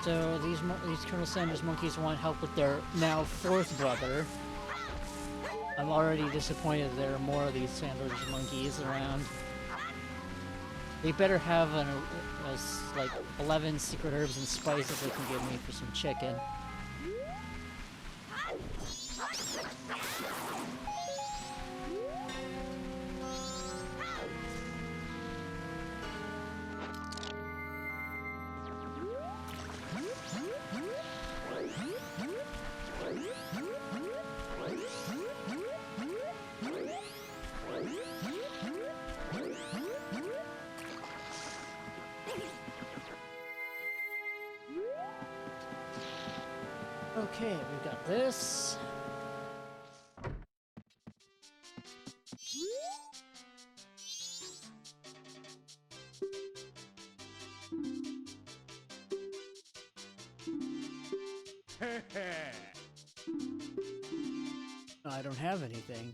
So these Colonel Sanders monkeys want help with their now 4th brother. I'm already disappointed there are more of these Sanders monkeys around. They better have like 11 secret herbs and spices they can give me for some chicken. Okay, we've got this. I don't have anything.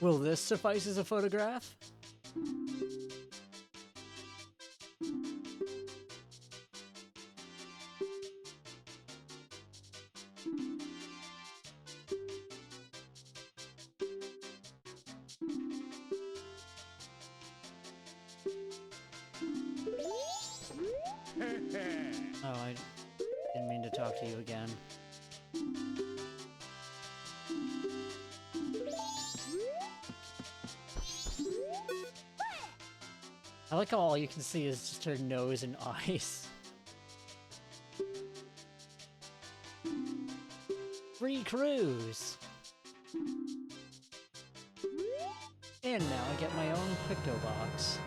Will this suffice as a photograph? Oh, I didn't mean to talk to you again. I like how all you can see is just her nose and eyes. Free cruise! And now I get my own crypto box.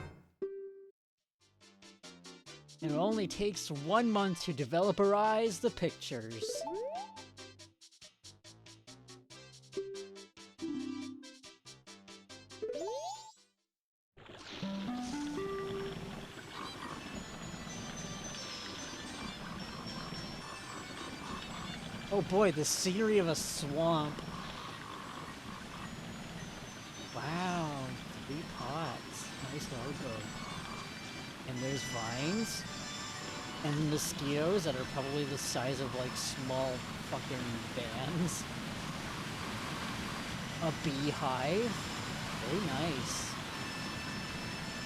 And it only takes 1 month to developerize the pictures. Oh boy, the scenery of a swamp. Wow, 3 pots. Nice logo. And there's vines. And mosquitoes that are probably the size of like small fucking bands. A beehive. Very nice.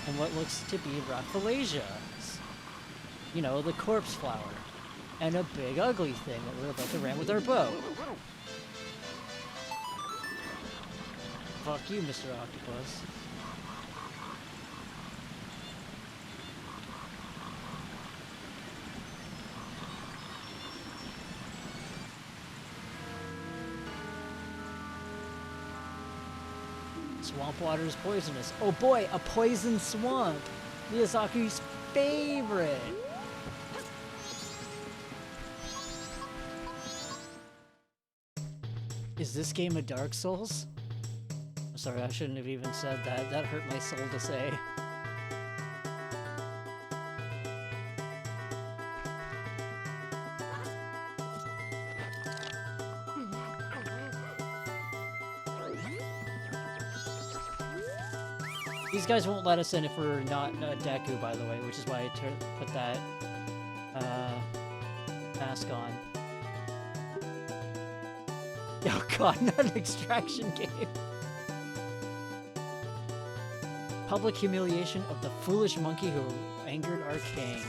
And what looks to be Rafflesias. You know, the corpse flower. And a big ugly thing that we're about to ram with our bow. Fuck you, Mr. Octopus. Swamp water is poisonous. Oh boy, a poison swamp! Miyazaki's favorite! Is this game a Dark Souls? I'm sorry, I shouldn't have even said that. That hurt my soul to say. These guys won't let us in if we're not Deku, by the way, which is why I put that mask on. Oh god, not an extraction game! Public humiliation of the foolish monkey who angered our king.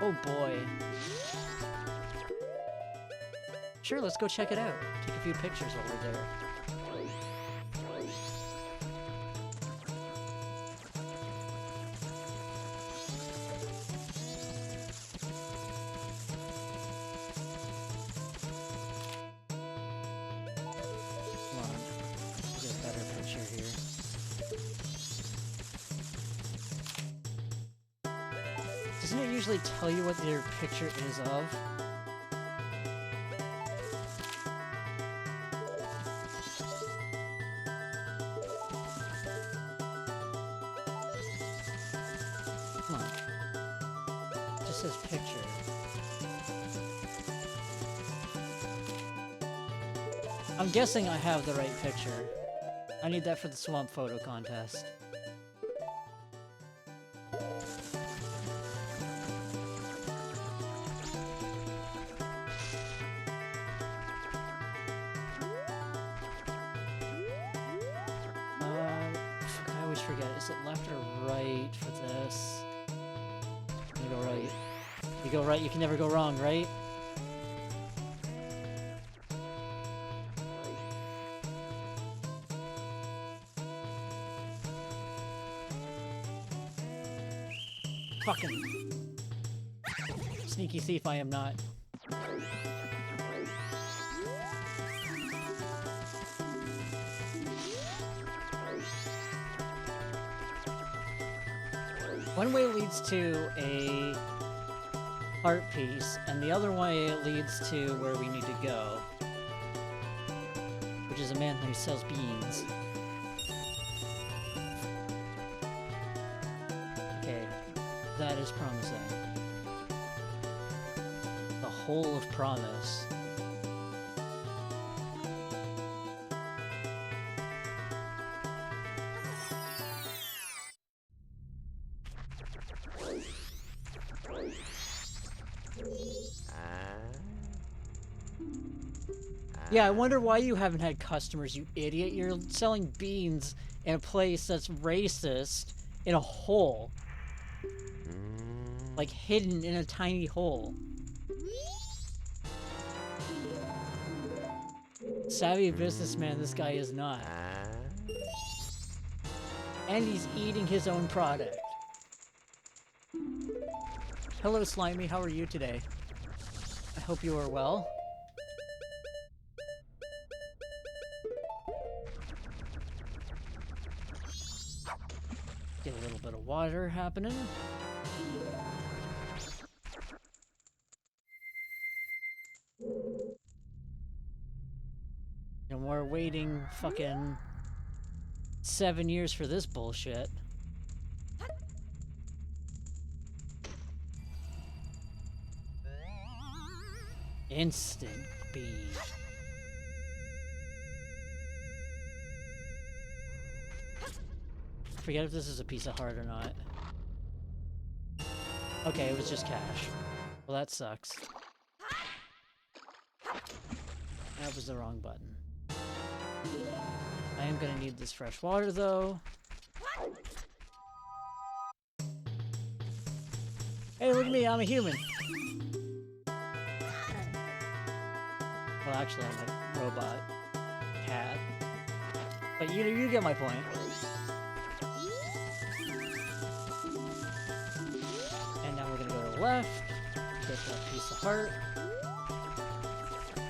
Oh boy. Sure, let's go check it out. Take a few pictures while we're there. Come on. Let's get a better picture here. Doesn't it usually tell you what your picture is of? Come on. It just says picture. I'm guessing I have the right picture. I need that for the swamp photo contest. Fuck, I always forget. Is it left or right for this? I'm gonna go right. You go right, you can never go wrong, right? Fucking sneaky thief I am not. One way leads to a art piece, and the other way leads to where we need to go, which is a man who sells beans. Okay, that is promising. The whole of promise. Yeah, I wonder why you haven't had customers, you idiot. You're selling beans in a place that's racist in a hole. Like, hidden in a tiny hole. Savvy businessman, this guy is not. And he's eating his own product. Hello, Slimy, how are you today? I hope you are well. Get a little bit of water happening. And we're waiting fucking 7 years for this bullshit. Instant beef. I forget if this is a piece of heart or not. Okay, it was just cash. Well, that sucks. That was the wrong button. I am gonna need this fresh water, though. Hey, look at me, I'm a human! Well, actually, I'm a robot cat. But you get my point. And now we're gonna go to the left, get that piece of heart.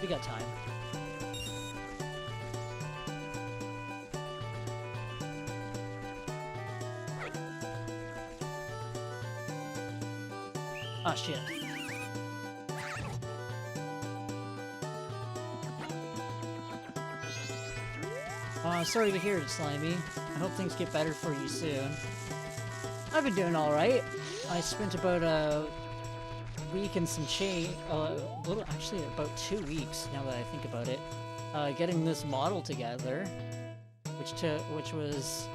We got time. Ah, shit. Sorry to hear it, Slimy. I hope things get better for you soon. I've been doing alright. I spent about a week and some change, actually about 2 weeks, now that I think about it, getting this model together, which was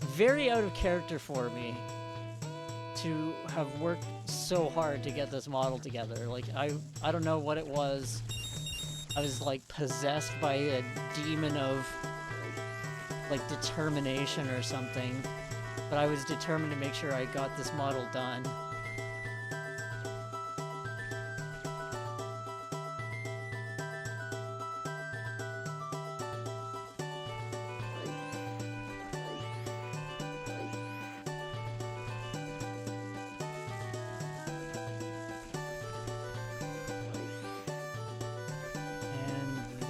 very out of character for me to have worked so hard to get this model together. Like, I don't know what it was. I was, like, possessed by a demon of, like, determination or something. But I was determined to make sure I got this model done.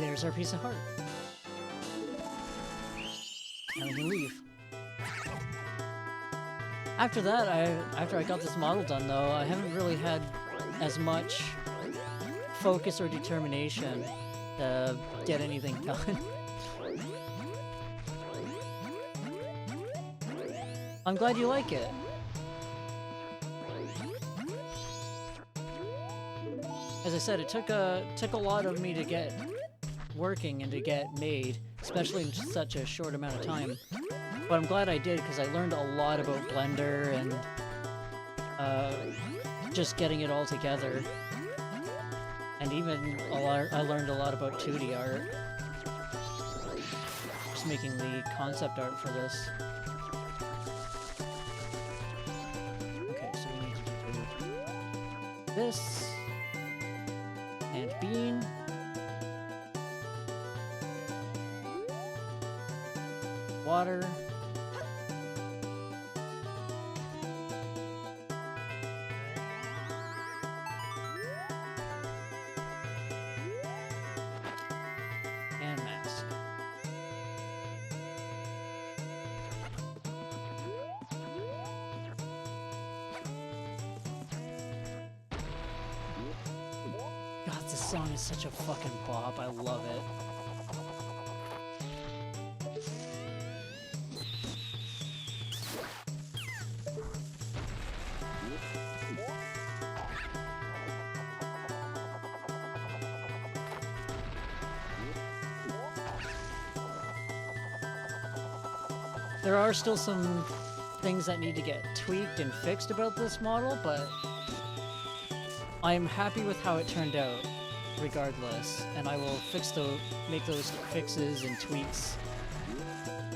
there's our piece of heart. Now we can leave. After that, after I got this model done though, I haven't really had as much focus or determination to get anything done. I'm glad you like it. As I said, it took a lot of me to get working and to get made, especially in such a short amount of time. But I'm glad I did, because I learned a lot about Blender and just getting it all together. And even I learned a lot about 2D art. Just making the concept art for this. Okay, so we need to do this. And bean. Water. And mask. God, this song is such a fucking bop. I love it. There are still some things that need to get tweaked and fixed about this model, but I'm happy with how it turned out, regardless, and I will make those fixes and tweaks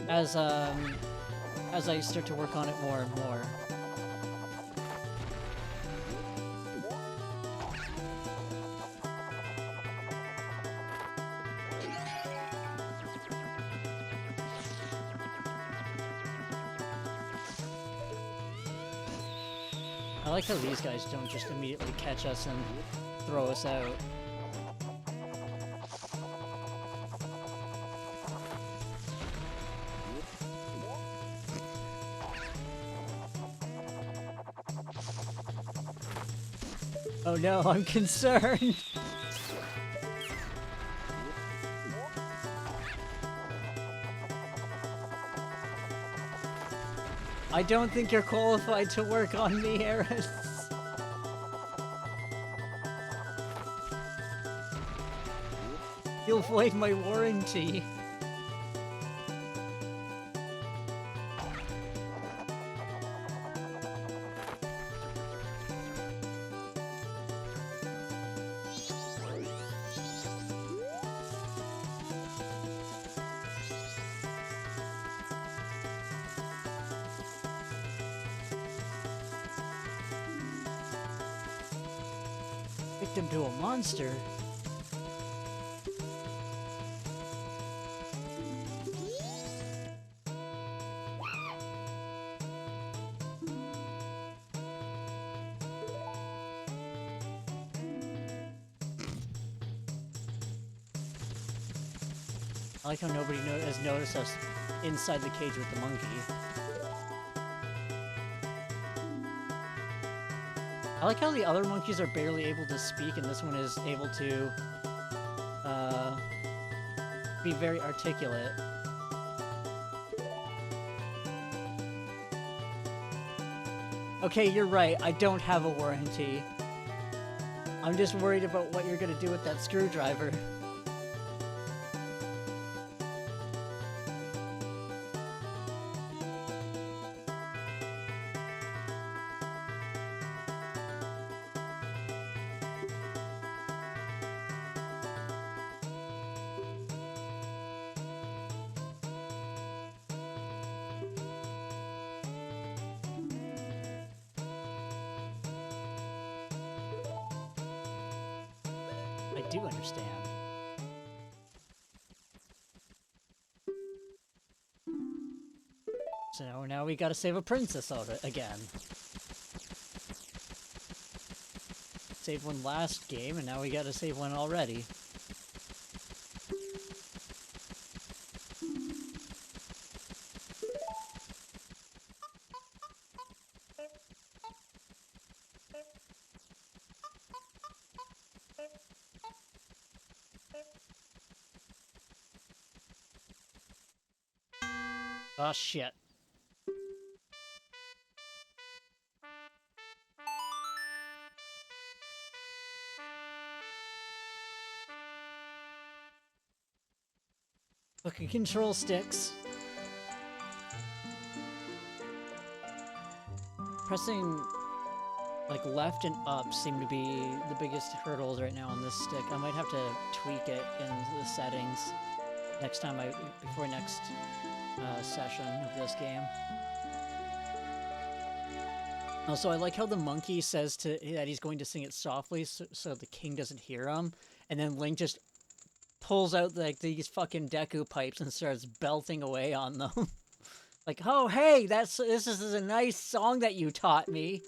as I start to work on it more and more. I like how these guys don't just immediately catch us and throw us out. Oh no, I'm concerned! I don't think you're qualified to work on me, Eris. You'll void my warranty. Victim to a monster? I like how nobody has noticed us inside the cage with the monkey. I like how the other monkeys are barely able to speak and this one is able to be very articulate. Okay, you're right, I don't have a warranty. I'm just worried about what you're gonna do with that screwdriver. I do understand. So now we gotta save a princess out again. Saved one last game, and now we gotta save one already. Oh shit. Fucking control sticks. Pressing like left and up seem to be the biggest hurdles right now on this stick. I might have to tweak it in the settings next time before next session of this game. Also, I like how the monkey says that he's going to sing it softly so the king doesn't hear him, and then Link just pulls out like these fucking Deku pipes and starts belting away on them. Like, oh hey, this is a nice song that you taught me.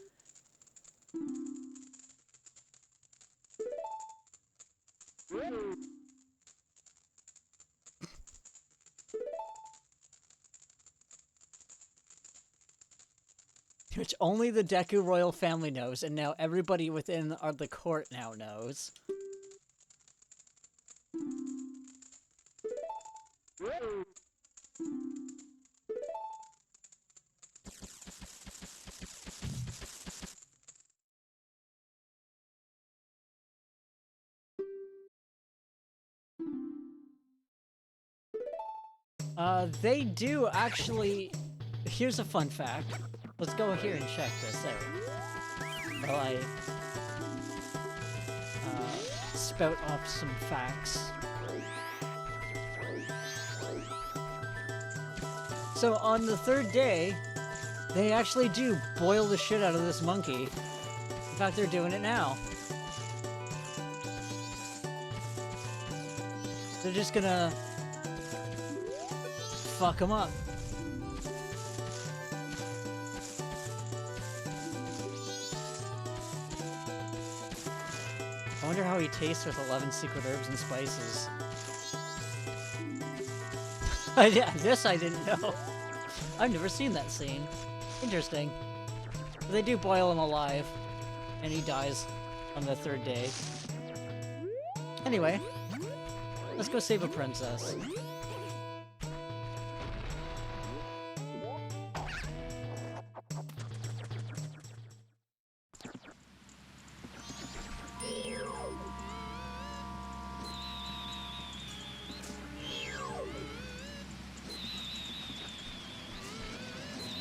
Which only the Deku royal family knows, and now everybody within the court now knows. They do actually... Here's a fun fact. Let's go here and check this out. While I spout off some facts. So on the third day, they actually do boil the shit out of this monkey. In fact, they're doing it now. They're just gonna fuck him up. I wonder how he tastes with 11 secret herbs and spices. Yeah, this I didn't know. I've never seen that scene. Interesting. But they do boil him alive, and he dies on the third day. Anyway, let's go save a princess.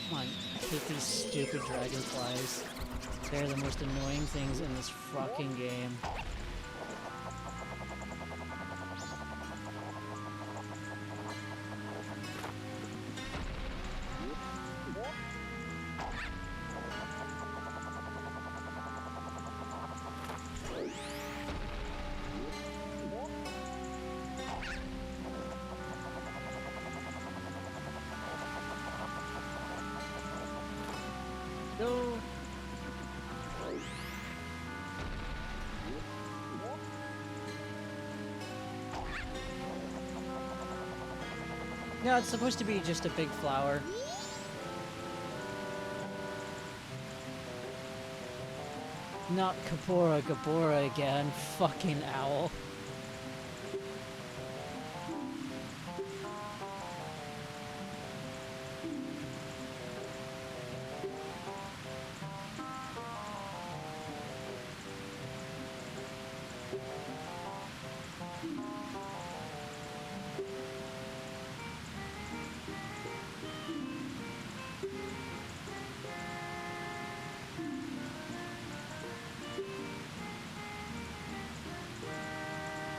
Come on, I hate these stupid dragonflies. They're the most annoying things in this fucking game. No. No, it's supposed to be just a big flower. Not Kapora Gabora again, fucking owl.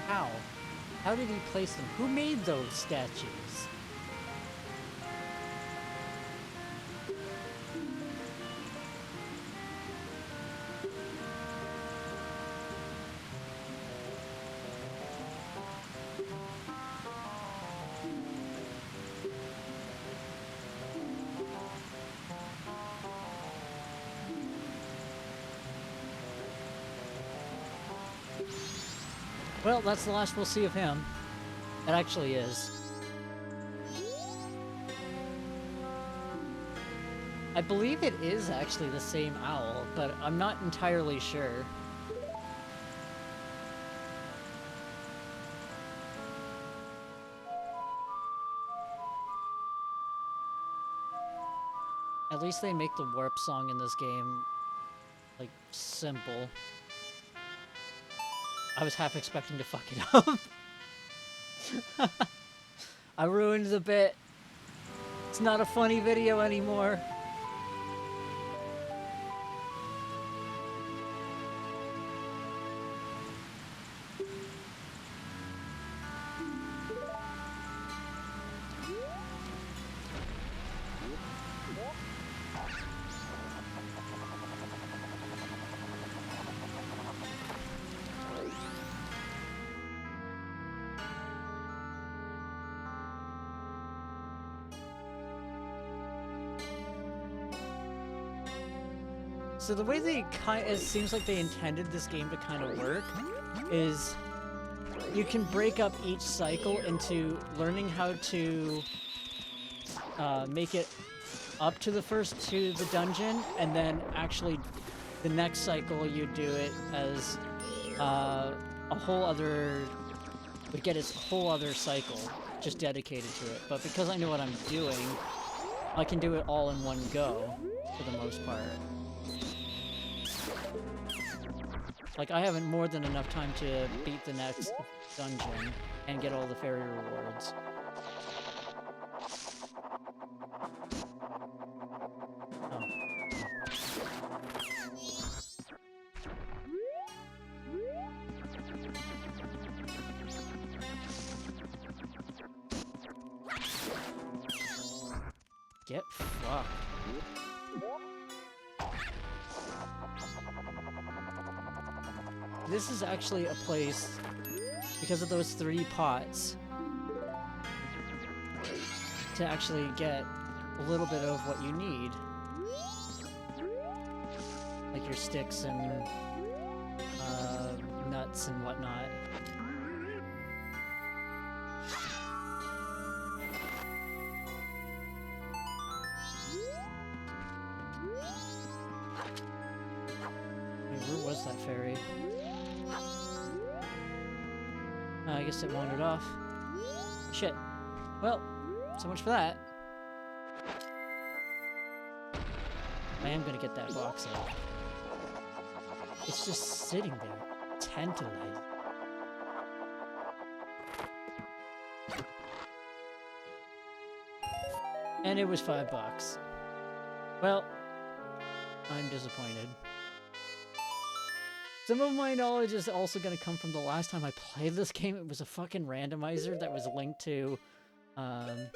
How? How did he place them? Who made those statues? Well, that's the last we'll see of him. It actually is. I believe it is actually the same owl, but I'm not entirely sure. At least they make the warp song in this game, like, simple. I was half expecting to fuck it up. I ruined the bit. It's not a funny video anymore. So the way it seems like they intended this game to kind of work is you can break up each cycle into learning how to make it up to the dungeon, and then actually the next cycle you do it as a whole other, would get its whole other cycle just dedicated to it. But because I know what I'm doing, I can do it all in one go for the most part. Like, I haven't more than enough time to beat the next dungeon and get all the fairy rewards. Oh. Get fucked. This is actually a place, because of those 3 pots, to actually get a little bit of what you need. Like your sticks and nuts and whatnot. Wait, where was that fairy? I guess it wandered off. Shit. Well, so much for that. I am gonna get that box out. It's just sitting there, tantalizing. And it was $5. Well, I'm disappointed. Some of my knowledge is also going to come from the last time I played this game. It was a fucking randomizer that was linked to, that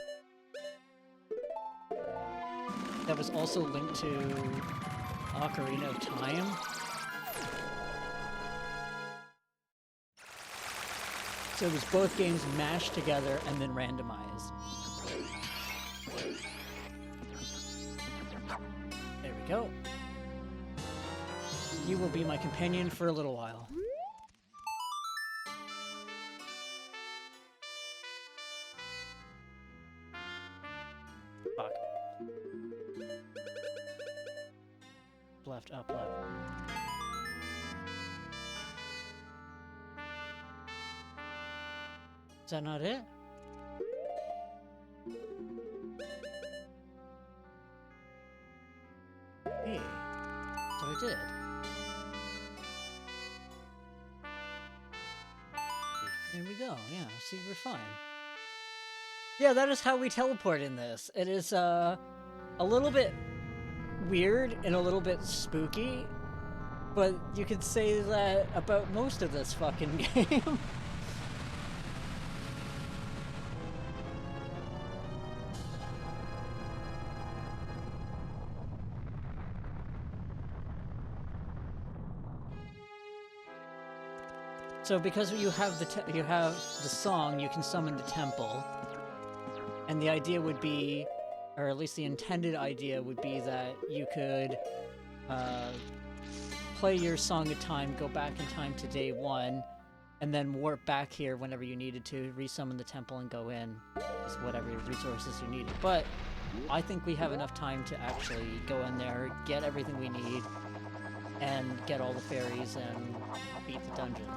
was also linked to Ocarina of Time. So it was both games mashed together and then randomized. There we go. You will be my companion for a little while. Fuck. Left, up, left. Is that not it? Hey, so I did. There we go, yeah, see, we're fine. Yeah, that is how we teleport in this. It is, a little bit weird and a little bit spooky, but you could say that about most of this fucking game. So because you have the song, you can summon the temple, and the idea would be, or at least the intended idea would be, that you could play your Song of Time, go back in time to day 1, and then warp back here whenever you needed to, resummon the temple and go in with whatever resources you needed. But I think we have enough time to actually go in there, get everything we need, and get all the fairies and beat the dungeon.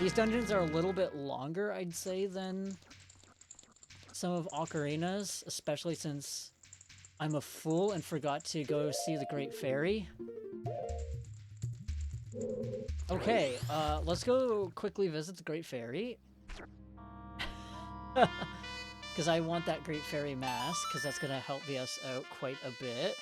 These dungeons are a little bit longer, I'd say, than some of Ocarina's, especially since I'm a fool and forgot to go see the Great Fairy. Okay, let's go quickly visit the Great Fairy. Because I want that Great Fairy mask, because that's going to help us out quite a bit.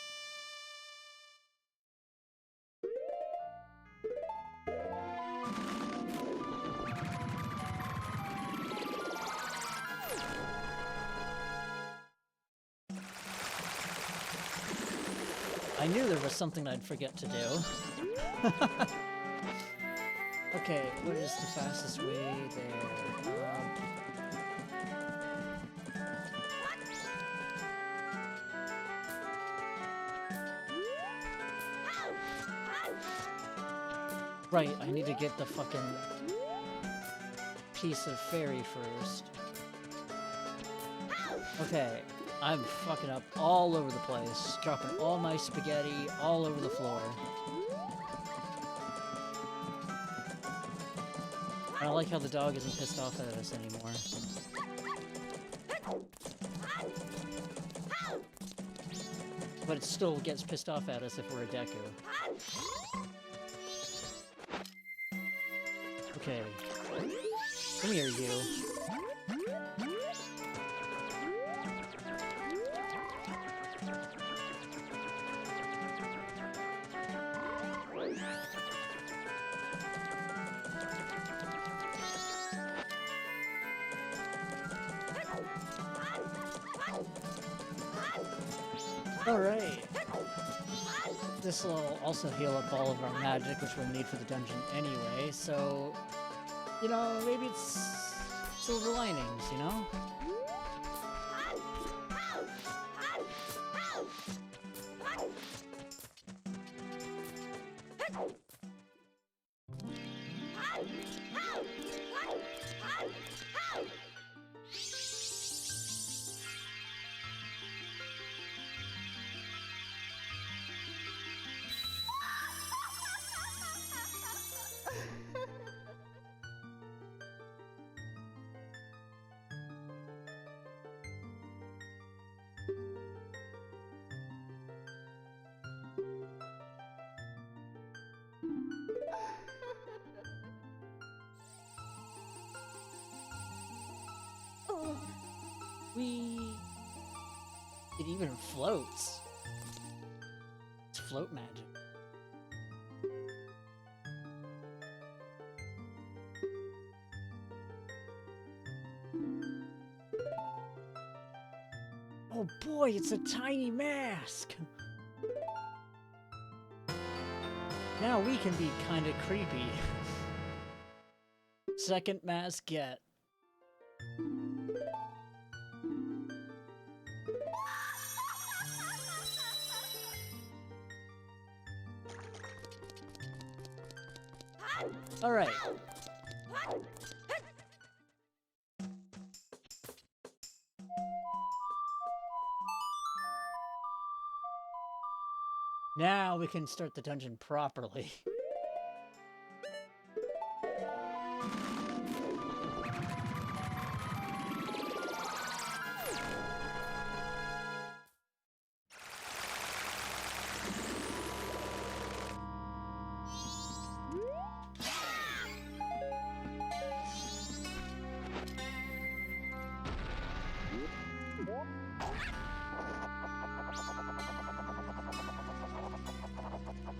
I knew there was something I'd forget to do. Okay, what is the fastest way there? Right, I need to get the fucking piece of fairy first. Okay, I'm fucking up all over the place, dropping all my spaghetti all over the floor. I don't like how the dog isn't pissed off at us anymore. But it still gets pissed off at us if we're a Deku. Okay. Come here, you. Alright. This will also heal up all of our magic, which we'll need for the dungeon anyway, so... You know, maybe it's silver linings, you know? It even floats. It's float magic. Oh boy, it's a tiny mask! Now we can be kinda creepy. Second mask get. Alright. Now we can start the dungeon properly.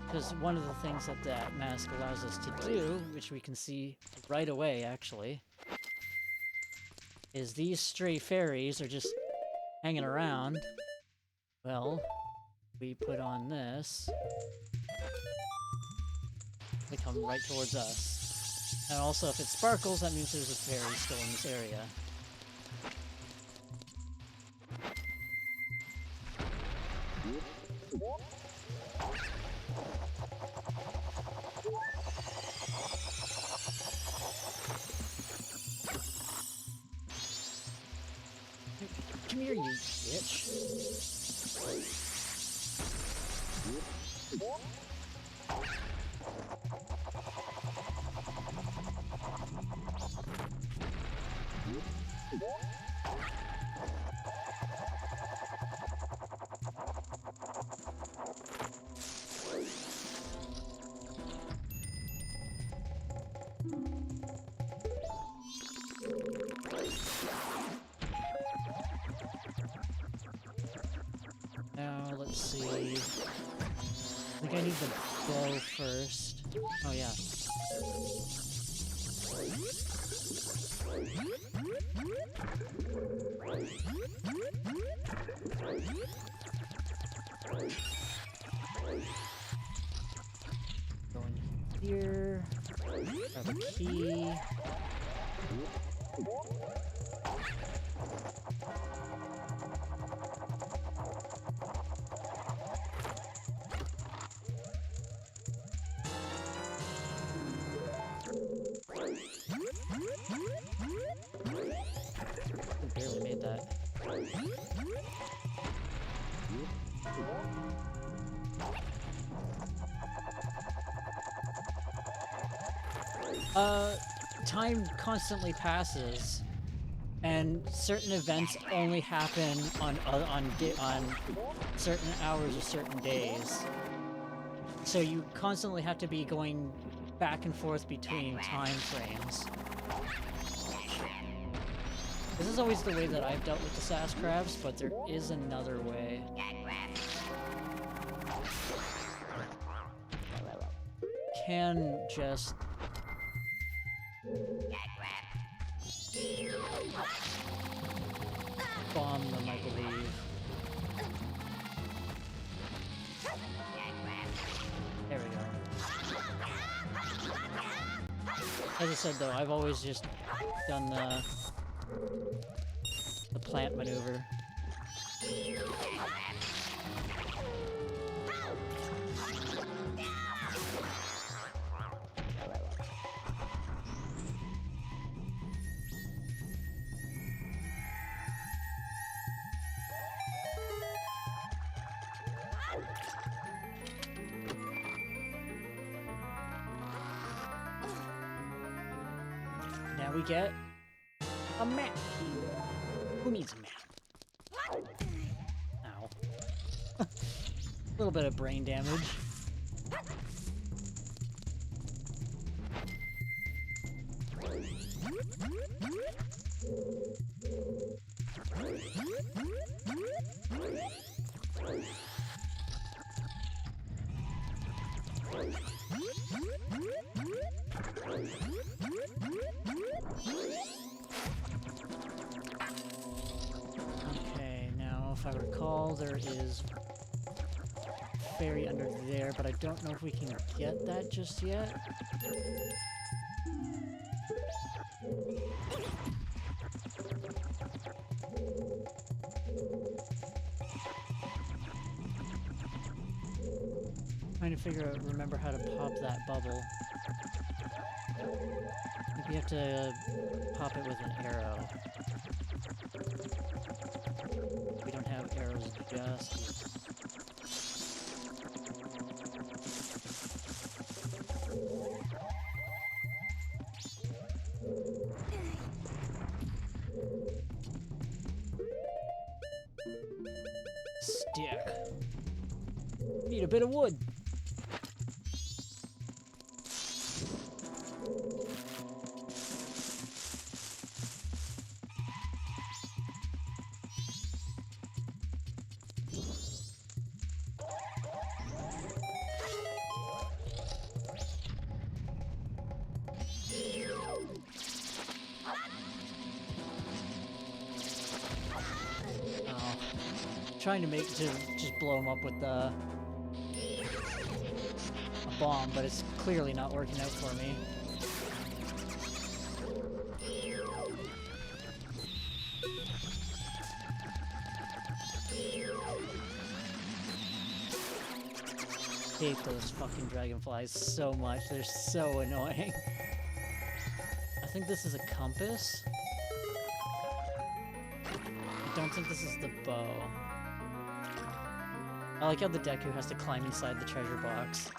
Because one of the things that that mask allows us to do, which we can see right away actually, is these stray fairies are just hanging around. Well, we put on this, they come right towards us. And also if it sparkles, that means there's a fairy still in this area. Come here, you bitch. I need the bow first. Oh yeah. Go in here. Grab a key. I barely made that. Time constantly passes, and certain events only happen on certain hours or certain days. So you constantly have to be going back and forth between time frames. This is always the way that I've dealt with the sass crabs, but there is another way. Can just bomb them, I believe. There we go. As I said though, I've always just done the plant maneuver. Now we get a map. Who needs a map? Ow. A little bit of brain damage. Okay, now if I recall, there is a fairy under there, but I don't know if we can get that just yet. Trying to remember how to pop that bubble. I think we have to pop it with an arrow. We don't have arrows just yet. Stick. Need a bit of wood. Trying to just blow him up with a bomb, but it's clearly not working out for me. I hate those fucking dragonflies so much. They're so annoying. I think this is a compass. I don't think this is the bow. I like how the Deku has to climb inside the treasure box.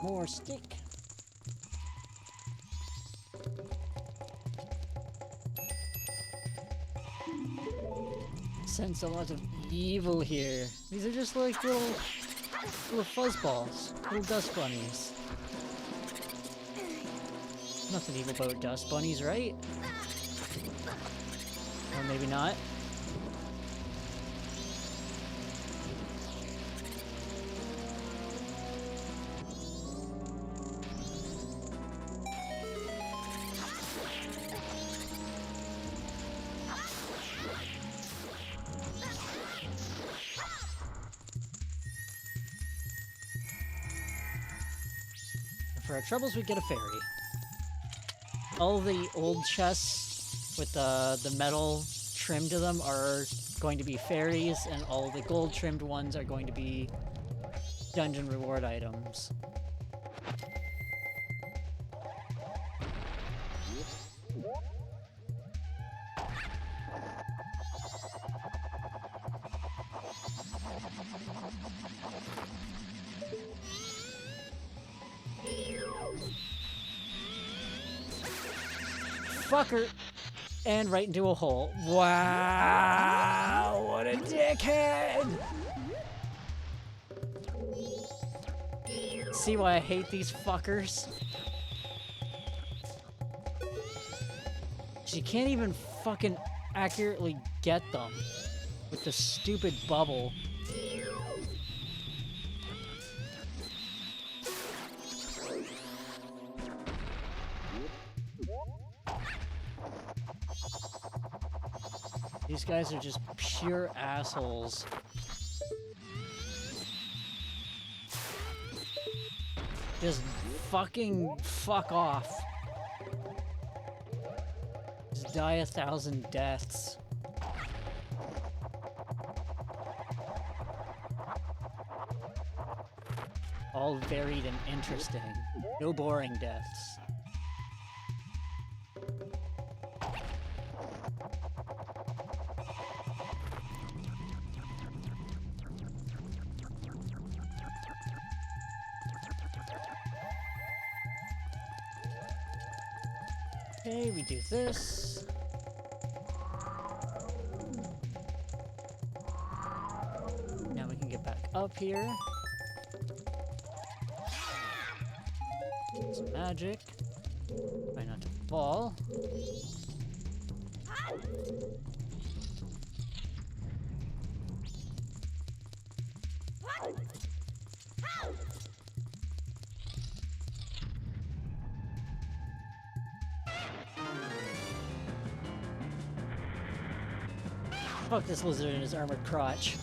More stick. Sense a lot of evil here. These are just like little fuzzballs, little dust bunnies. Nothing evil about dust bunnies, right? Or maybe not. For our troubles, we get a fairy. All the old chests with the metal trimmed to them are going to be fairies, and all the gold trimmed ones are going to be dungeon reward items. Fucker! And right into a hole. Wow! What a dickhead! See why I hate these fuckers? You can't even fucking accurately get them with the stupid bubble. These guys are just pure assholes. Just fucking fuck off. Just die 1,000 deaths. All varied and interesting. No boring deaths. Okay, we do this. Now we can get back up here. Some magic. Try not to fall. Fuck this lizard in his armored crotch.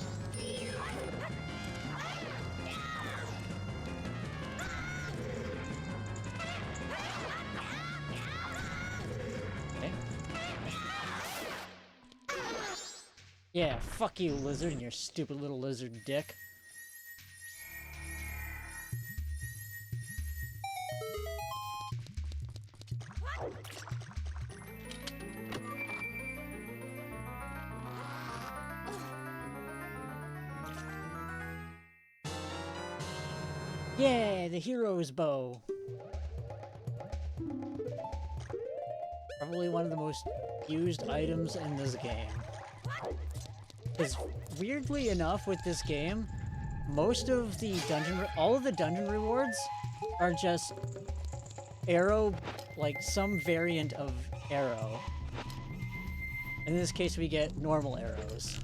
Okay. Yeah, fuck you, lizard, and your stupid little lizard dick. Yeah, the hero's bow. Probably one of the most used items in this game. Because weirdly enough with this game, most of the all of the dungeon rewards are just arrow, like some variant of arrow. In this case, we get normal arrows.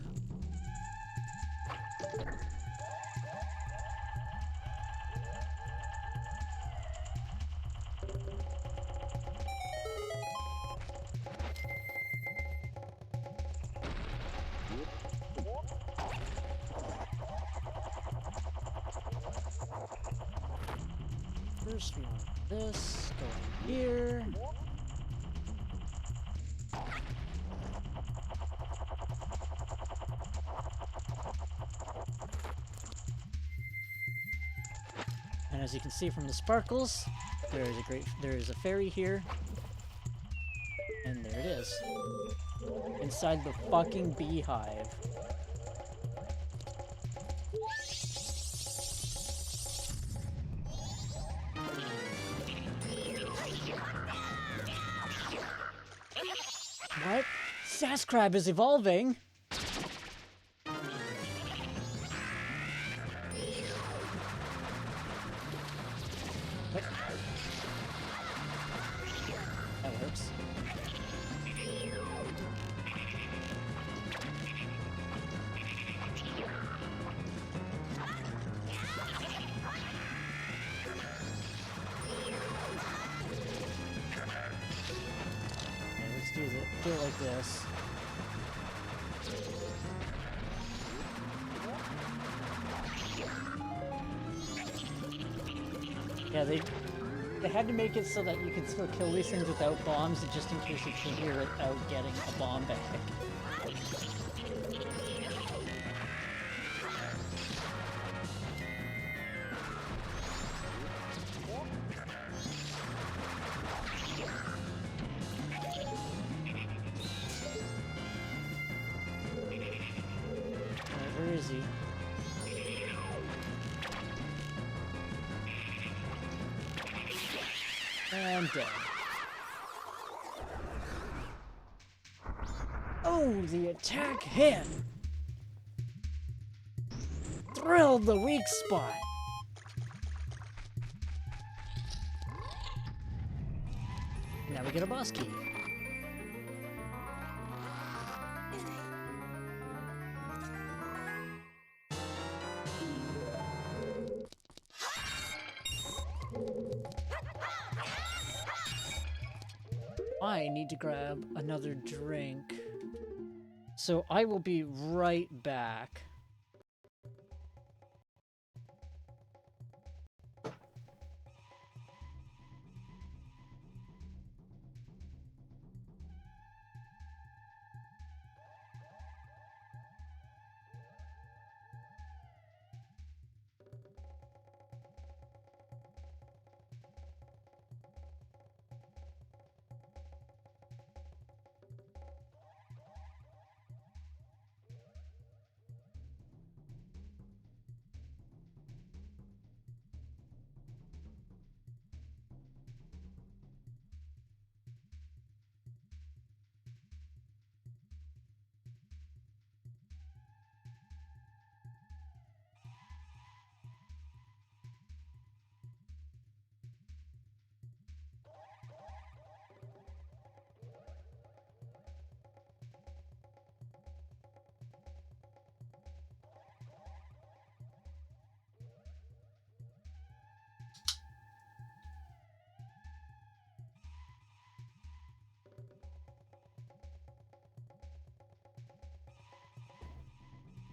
First, we want this, go in here. And as you can see from the sparkles, there is a fairy here. And there it is. Inside the fucking beehive. Sass Crab is evolving! What? That works. Do it like this. Yeah, they had to make it so that you can still kill these things without bombs, just in case you trigger it without getting a bomb back. Where is he? And dead. Oh, the attack hit! Thrilled the weak spot! Now we get a boss key. I need to grab another drink. So I will be right back.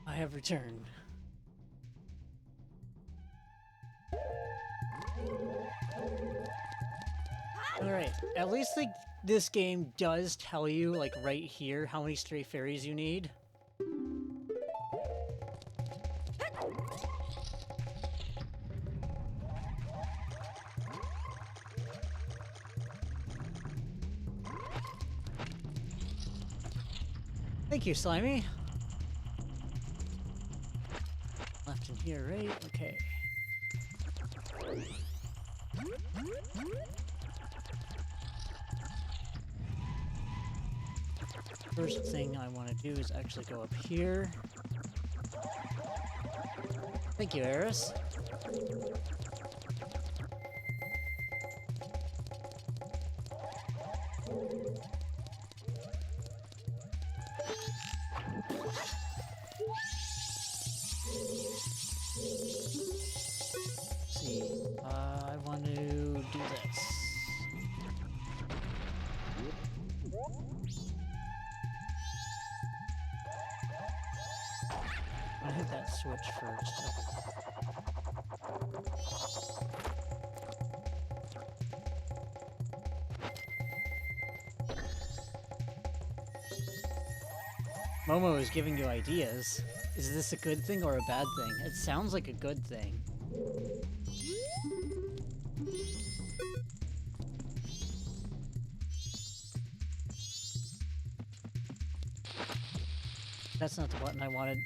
I have returned. Alright, at least this game does tell you, like right here, how many stray fairies you need. Thank you, Slimy. Left in here, right? Okay. First thing I want to do is actually go up here. Thank you, Eris. I want to do this. I'm gonna hit that switch first. Momo is giving you ideas. Is this a good thing or a bad thing? It sounds like a good thing. That's not the button I wanted.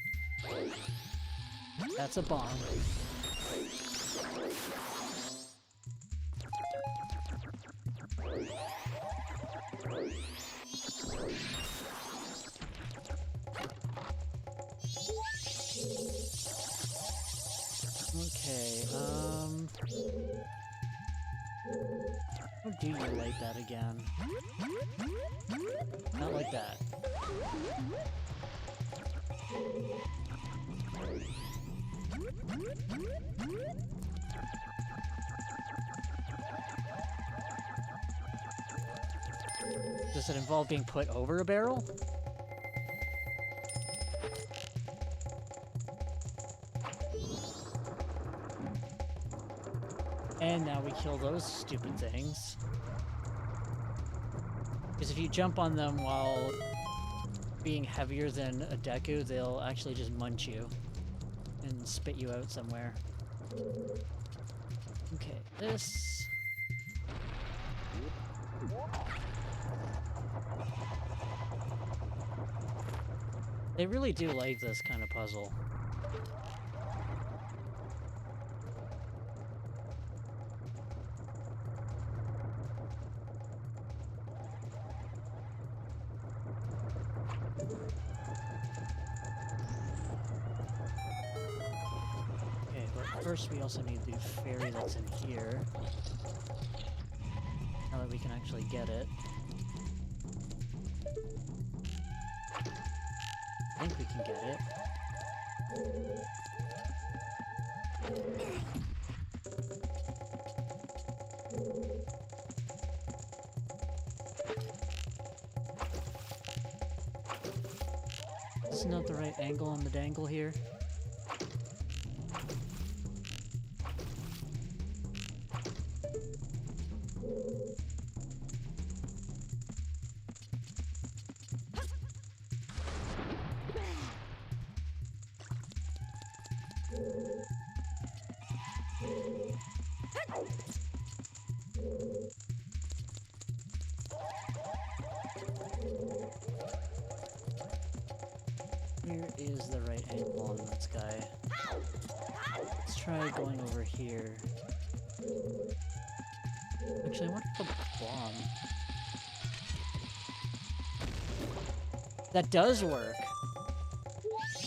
That's a bomb. Okay, how do you light that again? Not like that. Does it involve being put over a barrel? And now we kill those stupid things. Because if you jump on them while being heavier than a Deku, they'll actually just munch you and spit you out somewhere. Okay, this... They really do like this kind of puzzle. Okay, but first we also need the fairy that's in here. Now that we can actually get it. I think we can get it. This is not the right angle on the dangle here. Where is the right angle on this guy? Let's try going over here. Actually, I want to put a bomb. That does work!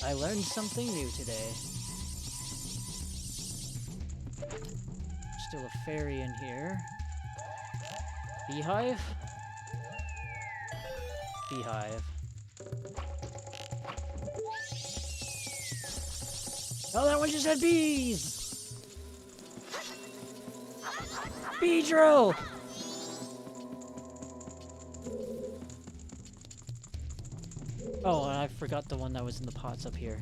I learned something new today. Still a fairy in here. Beehive? Beehive. Oh, that one just had bees! Bee drill! Oh, and I forgot the one that was in the pots up here.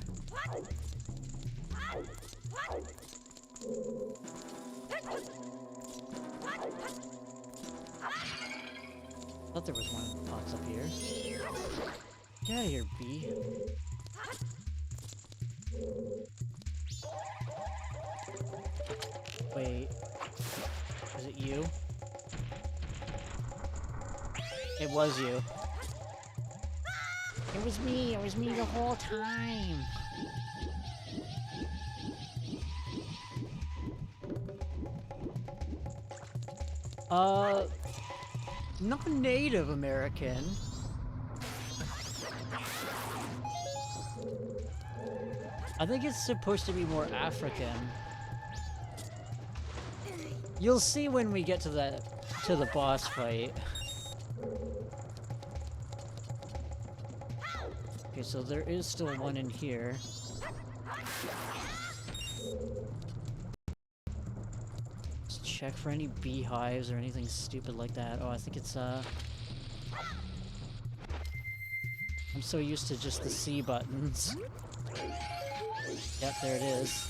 Thought there was one in the pots up here. Get out of here, bee. Wait. Is it you? It was you. It was me the whole time! Not Native American. I think it's supposed to be more African. You'll see when we get to the boss fight. Okay, so there is still one in here. Let's check for any beehives or anything stupid like that. Oh, I think it's I'm so used to just the C buttons. Yep, there it is.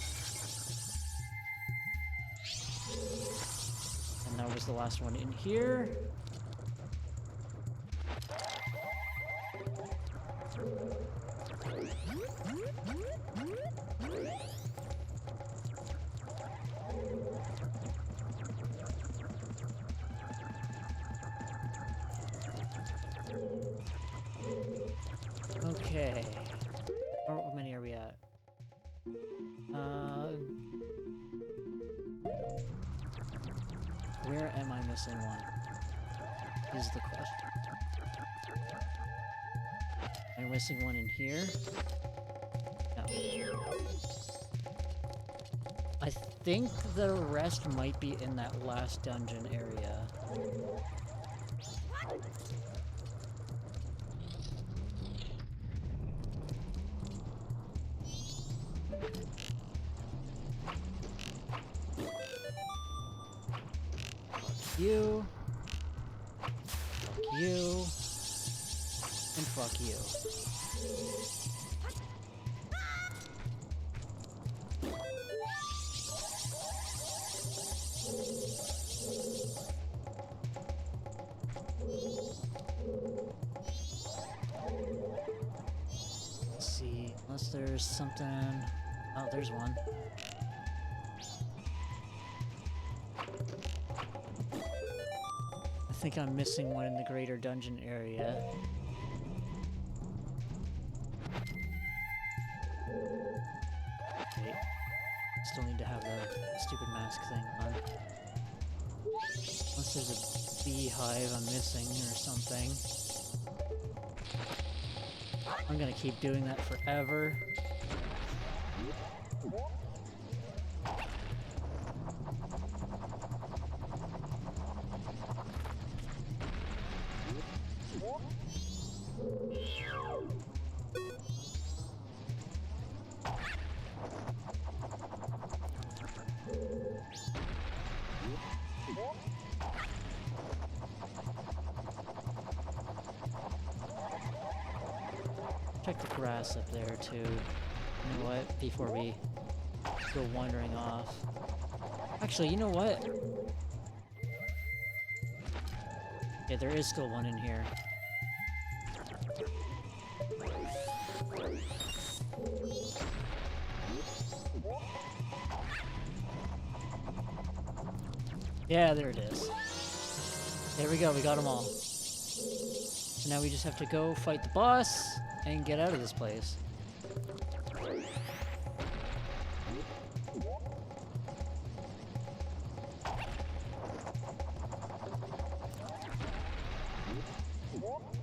And that was the last one in here. Okay. How many are we at? Where am I missing one? Is the question. Am I missing one in here? No. I think the rest might be in that last dungeon area. You. Fuck you. And fuck you. Let's see, unless there's something... Oh, there's one. I think I'm missing one in the greater dungeon area. Wait. Still need to have the stupid mask thing on. Unless there's a beehive I'm missing or something. I'm gonna keep doing that forever. Check the grass up there too. You know what? Before we go wandering off. Actually, you know what? Yeah, there is still one in here. Yeah, there it is. There we go, we got them all. So now we just have to go fight the boss and get out of this place.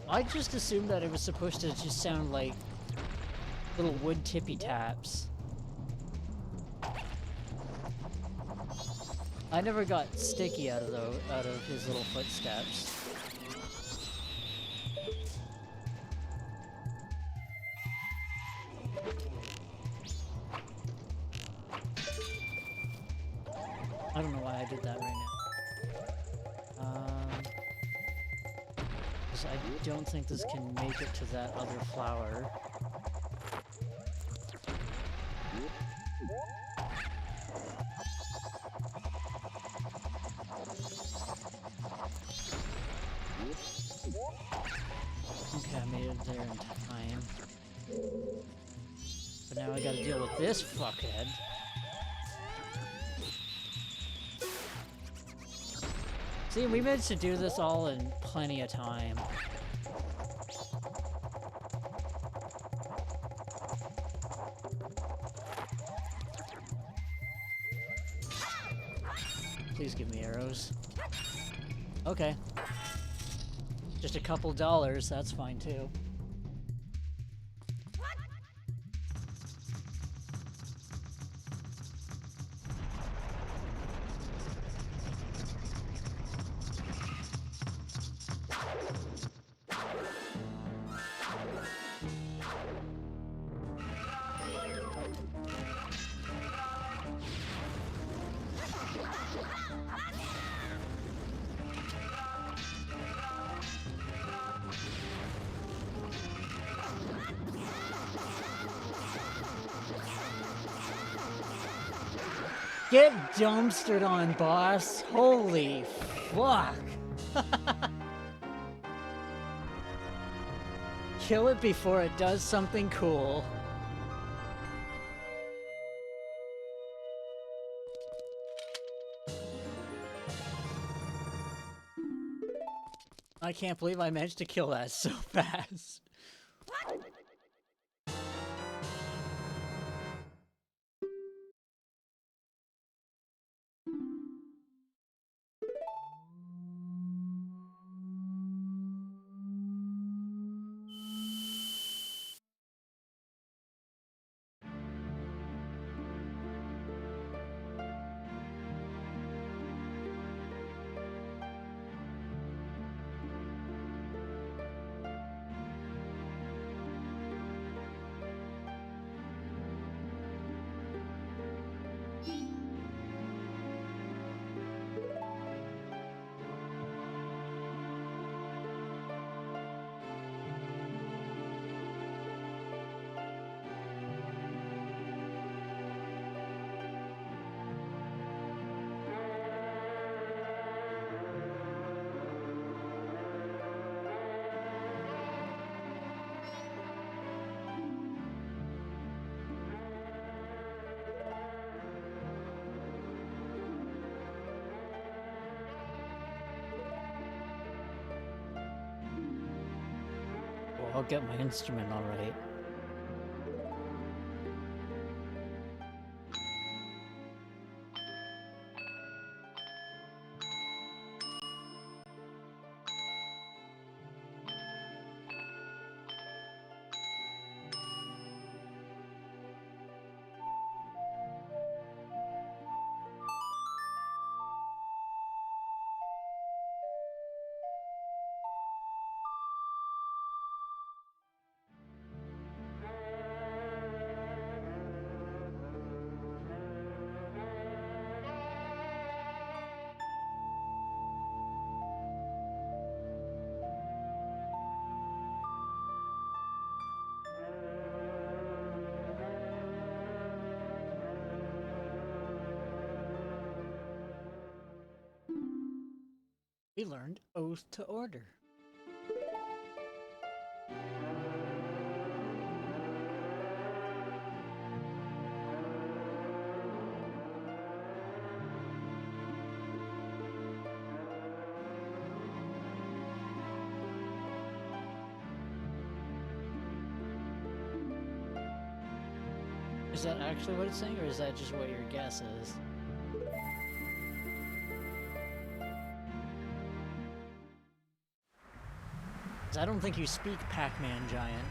I just assumed that it was supposed to just sound like little wood tippy taps. I never got sticky out of his little footsteps. I don't know why I did that right now. 'Cause I don't think this can make it to that other flower. Okay, I made it there in time. But now I gotta deal with this fuckhead. See, we managed to do this all in plenty of time. Please give me arrows. Okay. Just a couple dollars, that's fine too. Get dumpstered on, boss! Holy fuck! Kill it before it does something cool. I can't believe I managed to kill that so fast. I'll get my instrument all right. We learned Oath to Order. Is that actually what it's saying, or is that just what your guess is? 'Cause I don't think you speak Pac-Man Giant.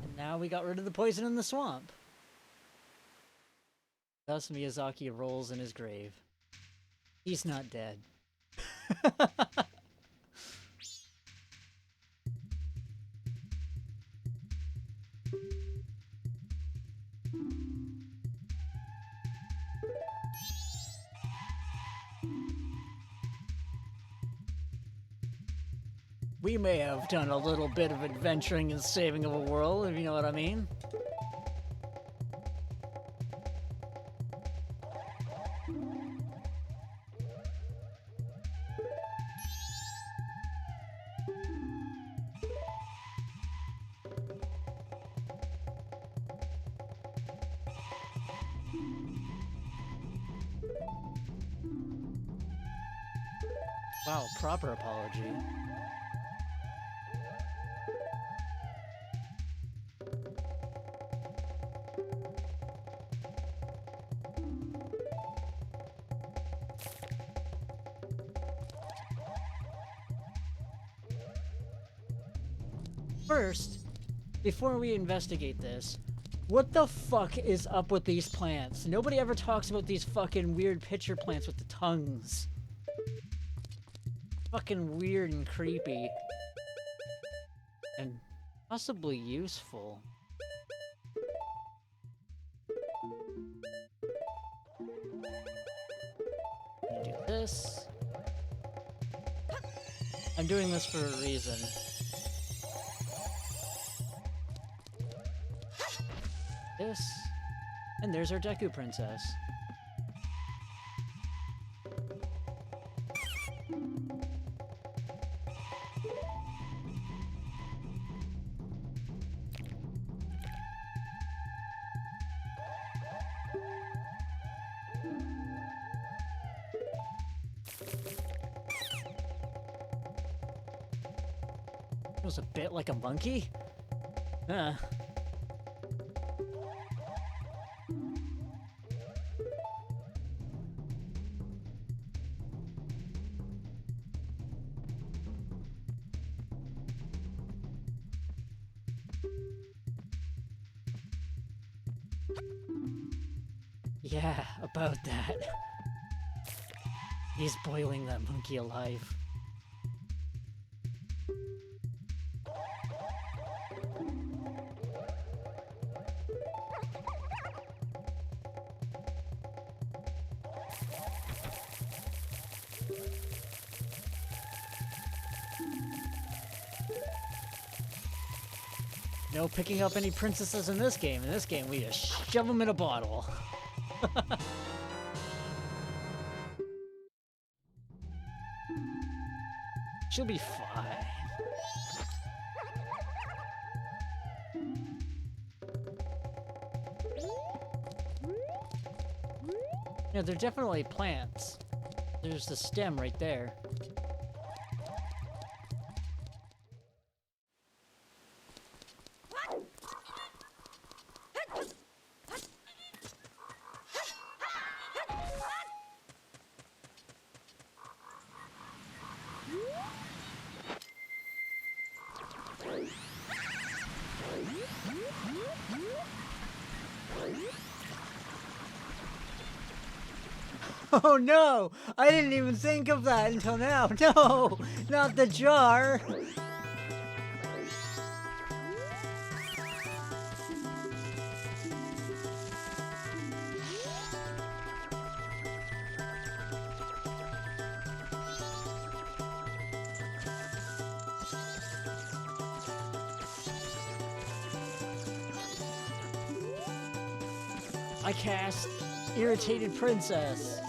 And now we got rid of the poison in the swamp. Thus Miyazaki rolls in his grave. He's not dead. We may have done a little bit of adventuring and saving of a world, if you know what I mean. Wow, proper apology. First, before we investigate this, what the fuck is up with these plants? Nobody ever talks about these fucking weird pitcher plants with the tongues. Fucking weird and creepy. And possibly useful. Do this. I'm doing this for a reason. This. And there's our Deku Princess. Feels a bit like a monkey? Huh. Yeah, about that. He's boiling that monkey alive. No picking up any princesses in this game. In this game, we just shove them in a bottle. She'll be fine. Yeah, they're definitely plants. There's the stem right there. Oh no! I didn't even think of that until now. No! Not the jar! I cast Irritated Princess.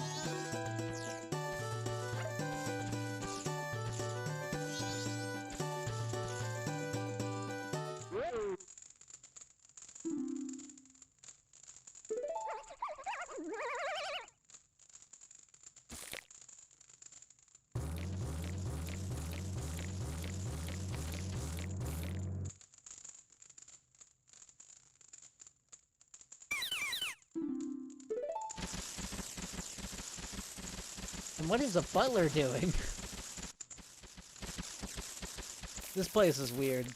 And what is the butler doing? This place is weird.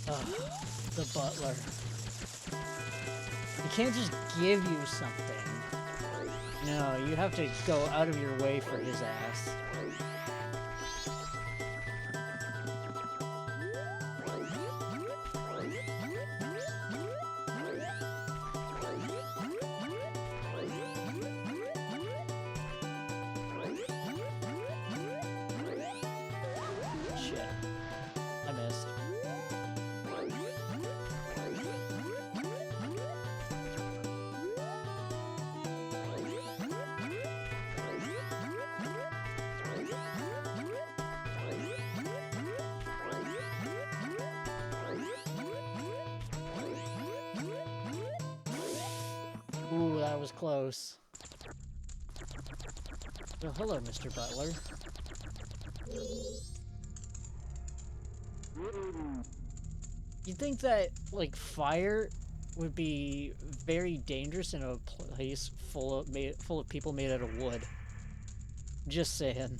Ugh, the butler. He can't just give you something. No, you have to go out of your way for his ass. Shit. I missed. Ooh, that was close. Oh, hello, Mr. Butler. You'd think that, like, fire would be very dangerous in a place full of people made out of wood. Just saying.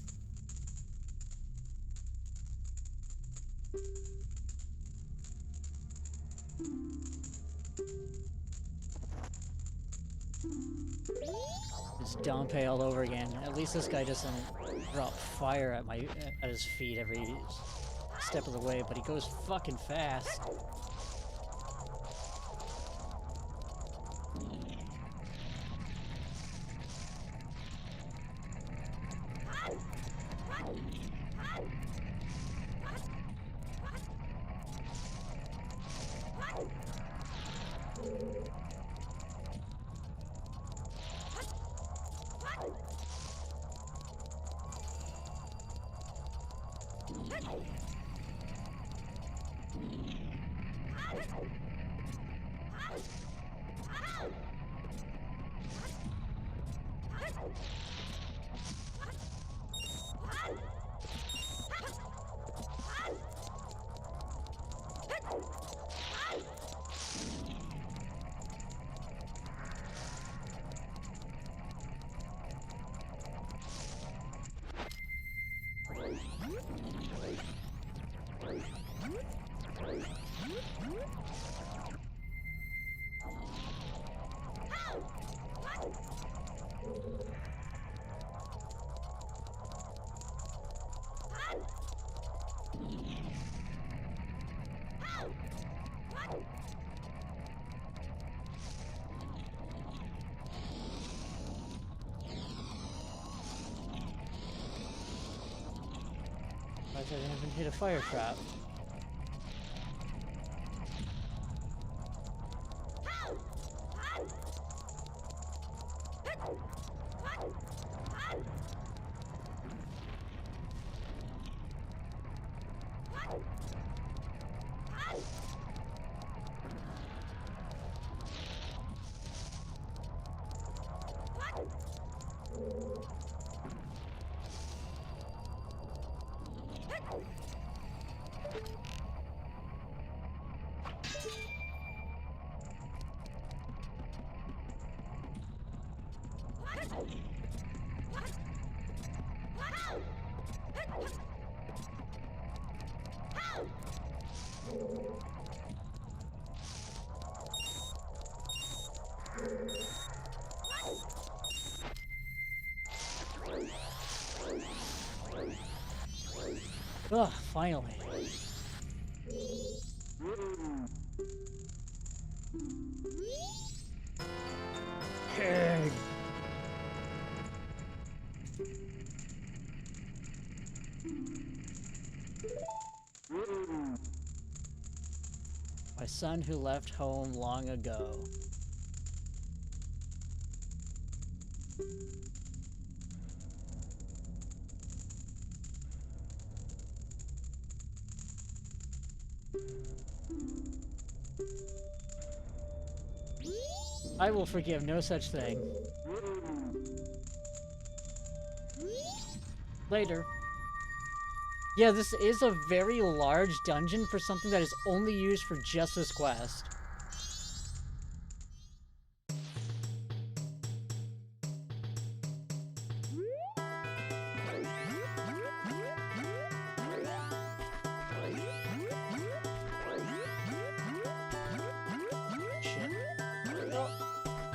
It's Dompe all over again. At least this guy doesn't drop fire at his feet every step of the way, but he goes fucking fast. I haven't hit a fire trap. Ugh, finally. Pig. My son who left home long ago. I will forgive no such thing. Later. Yeah, this is a very large dungeon for something that is only used for just this quest.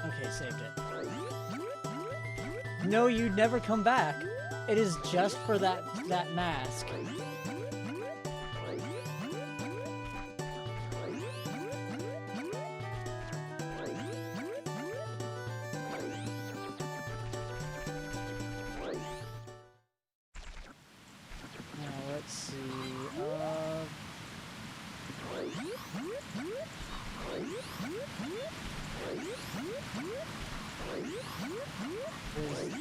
Okay, saved it. No, you'd never come back. It is just for that mask. Now let's see.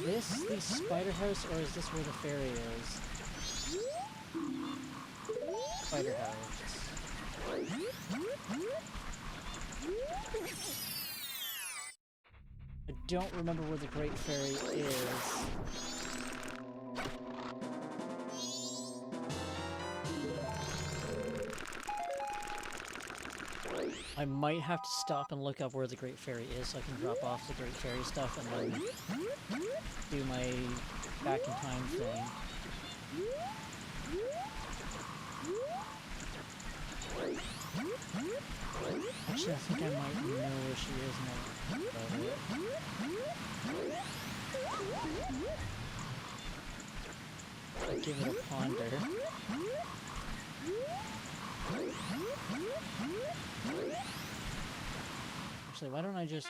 Is this the spider house, or is this where the fairy is? Spider house. I don't remember where the Great Fairy is. I might have to stop and look up where the Great Fairy is so I can drop off the Great Fairy stuff and then do my back in time thing. Actually, I think I might know where she is now. I'll give it a ponder. Actually, why don't I just...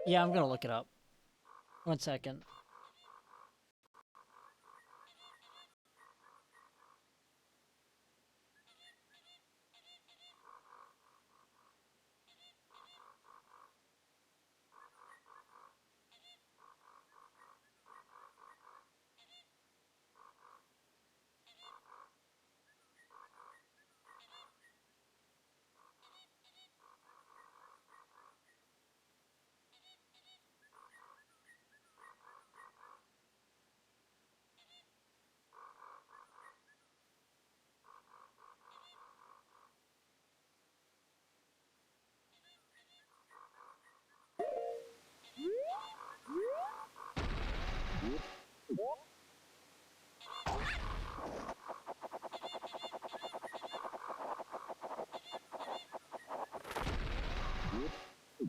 Yeah, I'm gonna look it up. 1 second.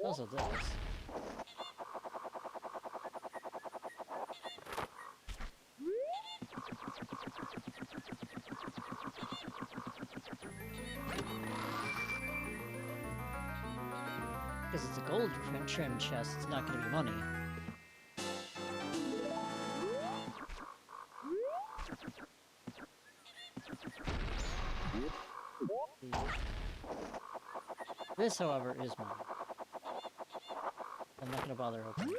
Also this. Because it's a gold trim chest, it's not going to be money. This, however, is money. I'm not going to bother opening.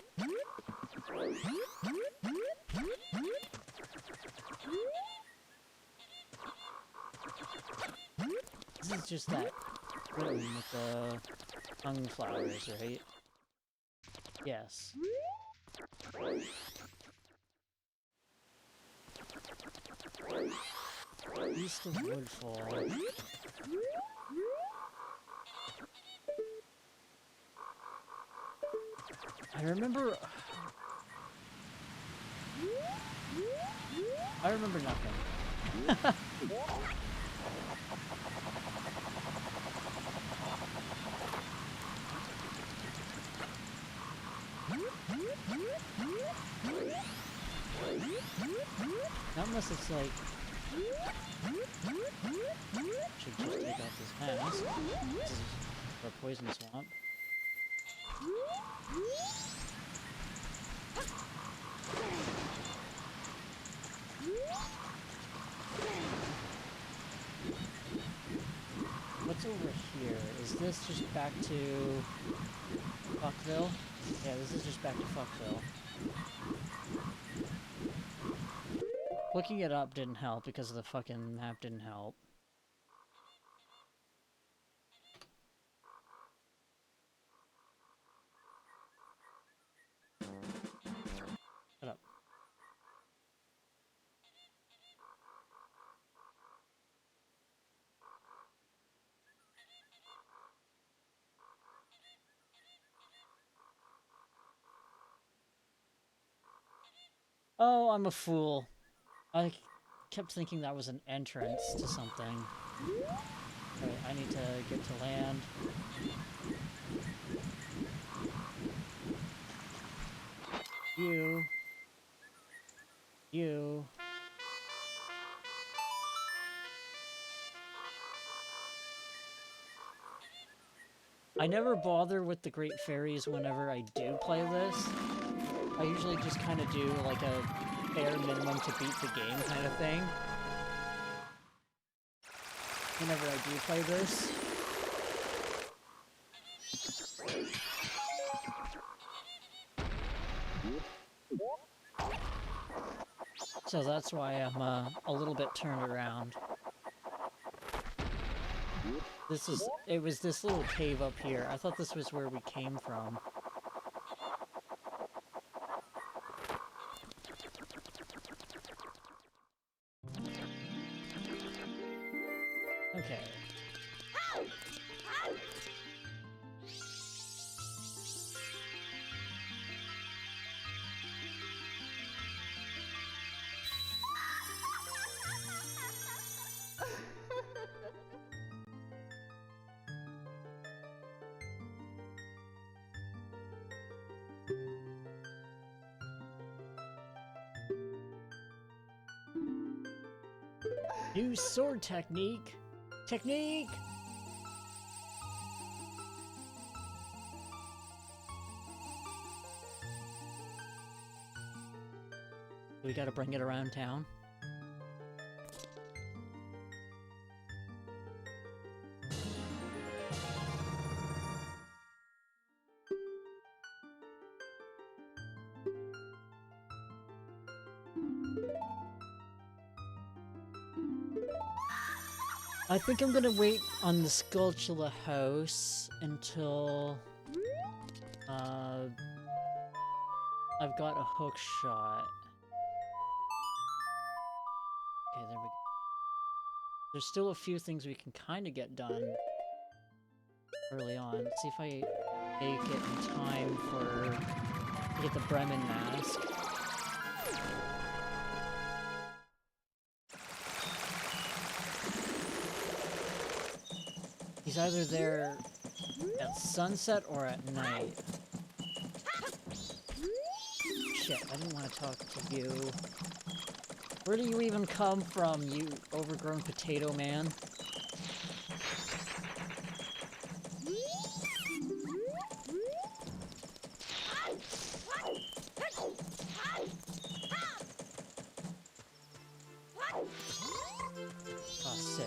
This is just that room with the tongue flowers, right? Yes. East of Woodfall. I remember nothing. Not unless it's like... Should just take off this mask. This is our poison swamp. What's over here? Is this just back to Fuckville? Yeah, this is just back to Fuckville. Looking it up didn't help because the fucking map didn't help. Shut up. Oh, I'm a fool. I kept thinking that was an entrance to something. Wait, I need to get to land. You. I never bother with the Great Fairies whenever I do play this. I usually just kind of do like a bare minimum to beat the game kind of thing. Whenever I do play this. So that's why I'm a little bit turned around. It was this little cave up here. I thought this was where we came from. Okay. New sword technique! Technique! We gotta bring it around town. I think I'm gonna wait on the Skulltula house until I've got a hook shot. Okay, there we go. There's still a few things we can kind of get done early on. Let's see if I make it in time to get the Bremen mask. He's either there at sunset or at night. Shit, I didn't want to talk to you. Where do you even come from, you overgrown potato man? Oh, sick.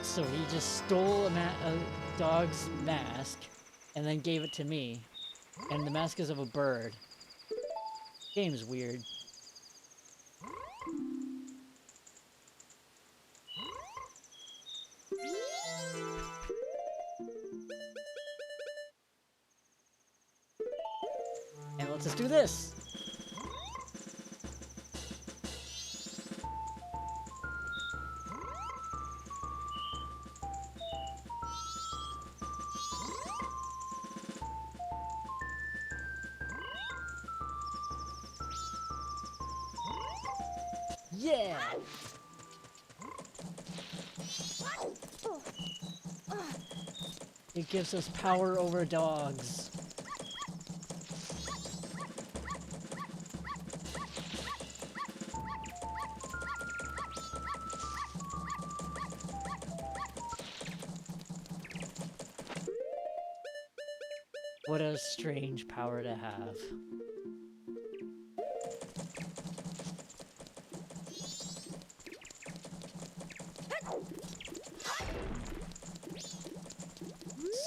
So he just stole a dog's mask and then gave it to me. And the mask is of a bird. Game's weird. And let's just do this! Yeah! It gives us power over dogs. What a strange power to have.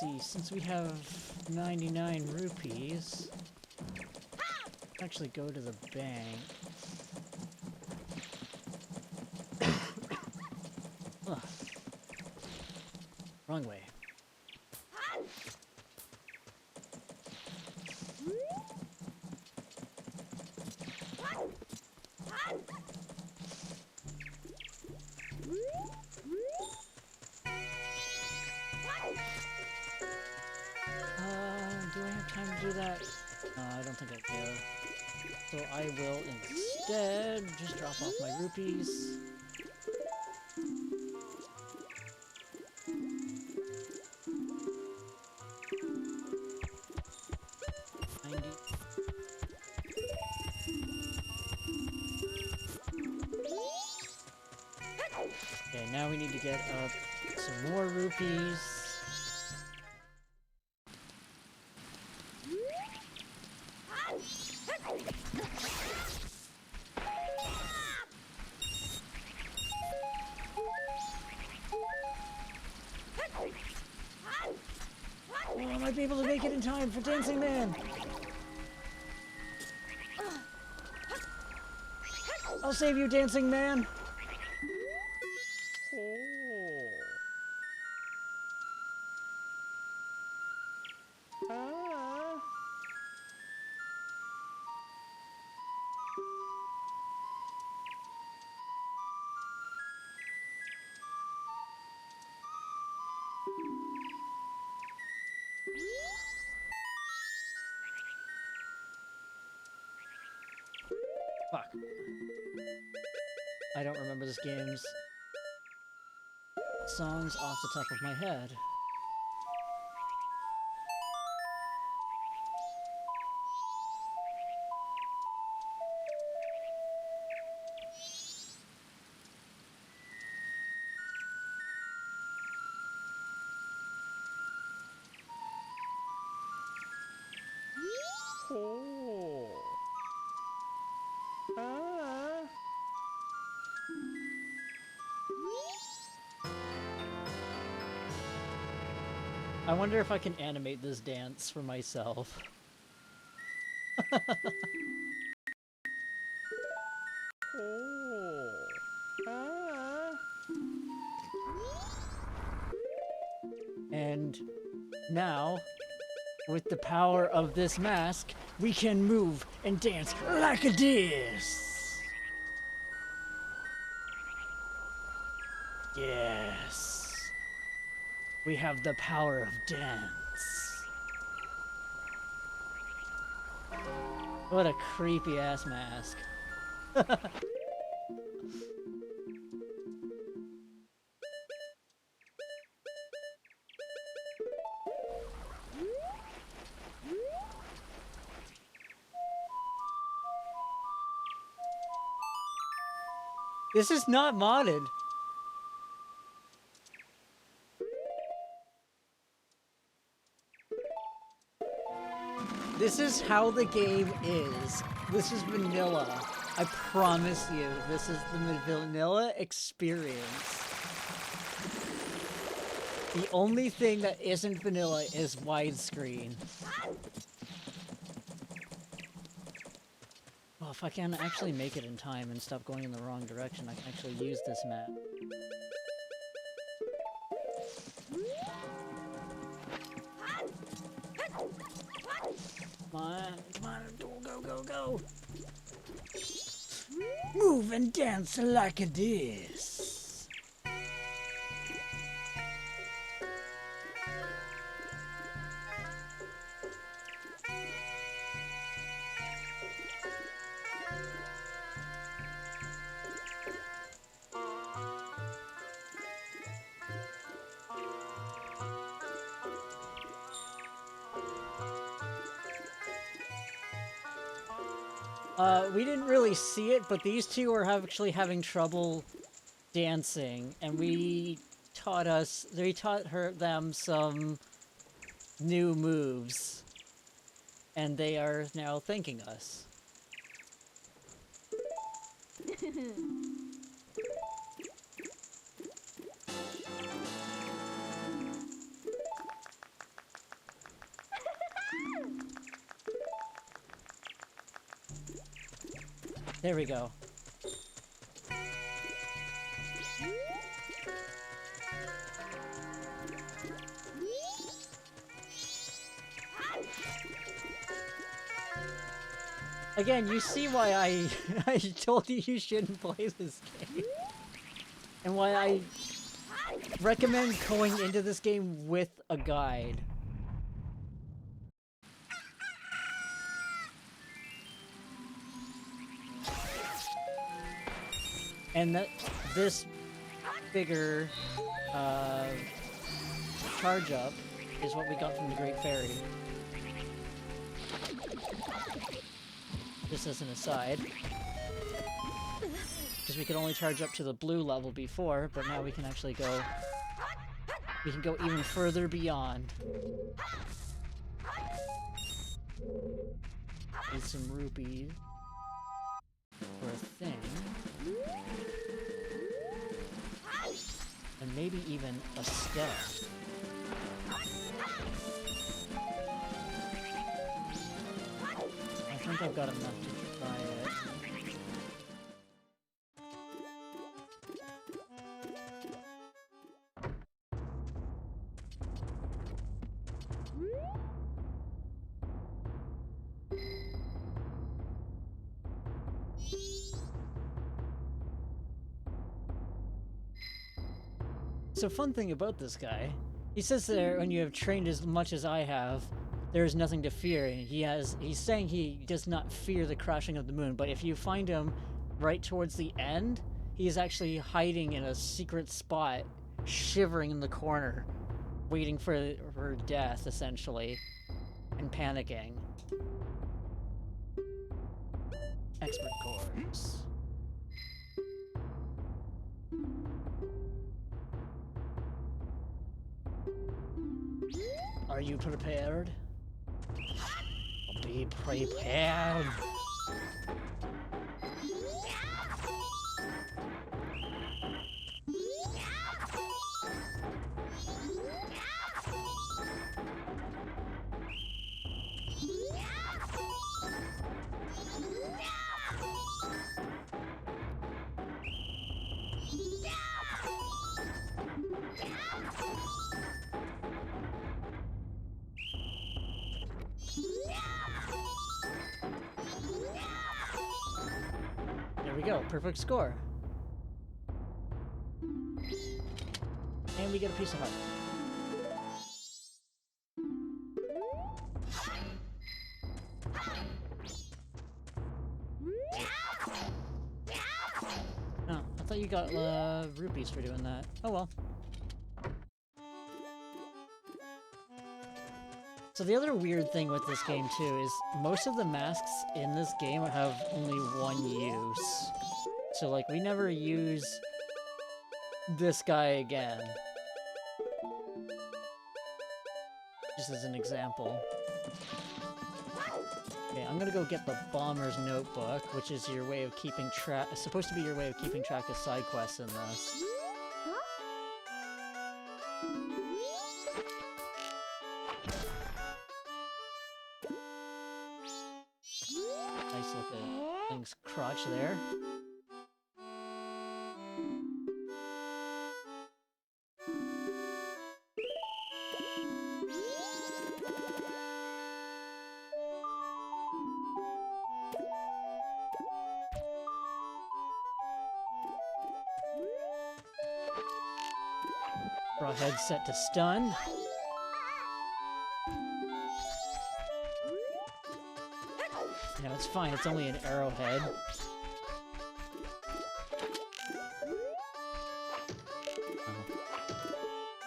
See, since we have 99 rupees, actually go to the bank. Ugh. Wrong way. Do I have time to do that? No, I don't think I do. So I will instead just drop off my rupees. Okay, now we need to get up some more rupees. Oh, I might be able to make it in time for Dancing Man! I'll save you, Dancing Man! Fuck. I don't remember this game's songs off the top of my head. I wonder if I can animate this dance for myself. And now, with the power of this mask, we can move and dance like this. Yes. We have the power of dance. What a creepy ass mask. This is not modded. This is how the game is. This is vanilla. I promise you, this is the vanilla experience. The only thing that isn't vanilla is widescreen. Well, if I can actually make it in time and stop going in the wrong direction, I can actually use this map. Come on, go, go, go! Move and dance like this! We didn't really see it, but these two are actually having trouble dancing, and they taught them some new moves, and they are now thanking us. There we go. Again, you see why I told you shouldn't play this game. And why I recommend going into this game with a guide. And this bigger charge up is what we got from the Great Fairy. Just as an aside. Because we could only charge up to the blue level before, but now we can actually go... We can go even further beyond. Need some rupees for a thing. And maybe even a step. I think I've got enough to try it. So fun thing about this guy, he says there when you have trained as much as I have, there is nothing to fear. And he's saying he does not fear the crashing of the moon, but if you find him right towards the end, he is actually hiding in a secret spot, shivering in the corner, waiting for death, essentially, and panicking. Expert course. Are you prepared? Be prepared. we go, perfect score. And we get a piece of heart. Oh, I thought you got rupees for doing that. Oh well. So the other weird thing with this game too is most of the masks in this game have only one use. So like we never use this guy again. Just as an example. Okay, I'm gonna go get the Bomber's Notebook, which is your way of keeping track, supposed to be your way of keeping track of side quests in this. Nice look at Link's crotch there. Rawhead set to stun. No, it's fine, it's only an arrowhead.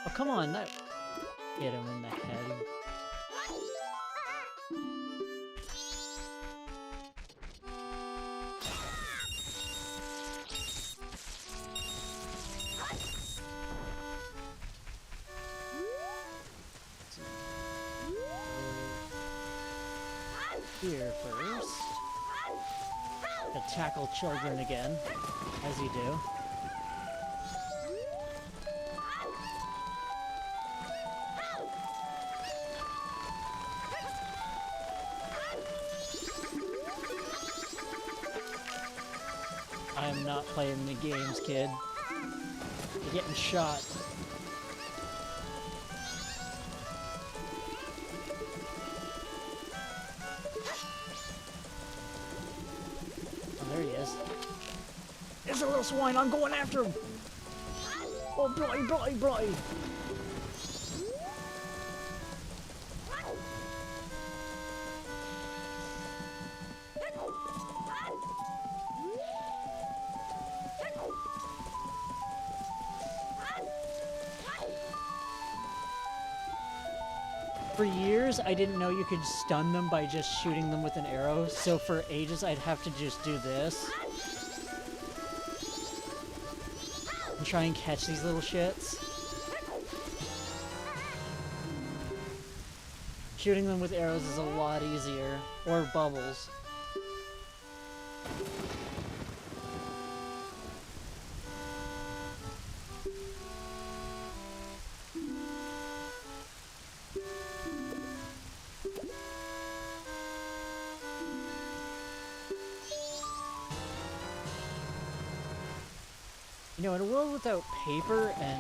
Oh, come on, that hit him in the head. Here first. To tackle children again, as you do. I am not playing the games, kid. You're getting shot. There he is. There's a little swine, I'm going after him! Oh, bloody, bloody, bloody! For years, I didn't know you could stun them by just shooting them with an arrow, so for ages I'd have to just do this. And try and catch these little shits. Shooting them with arrows is a lot easier. Or bubbles. You know, in a world without paper and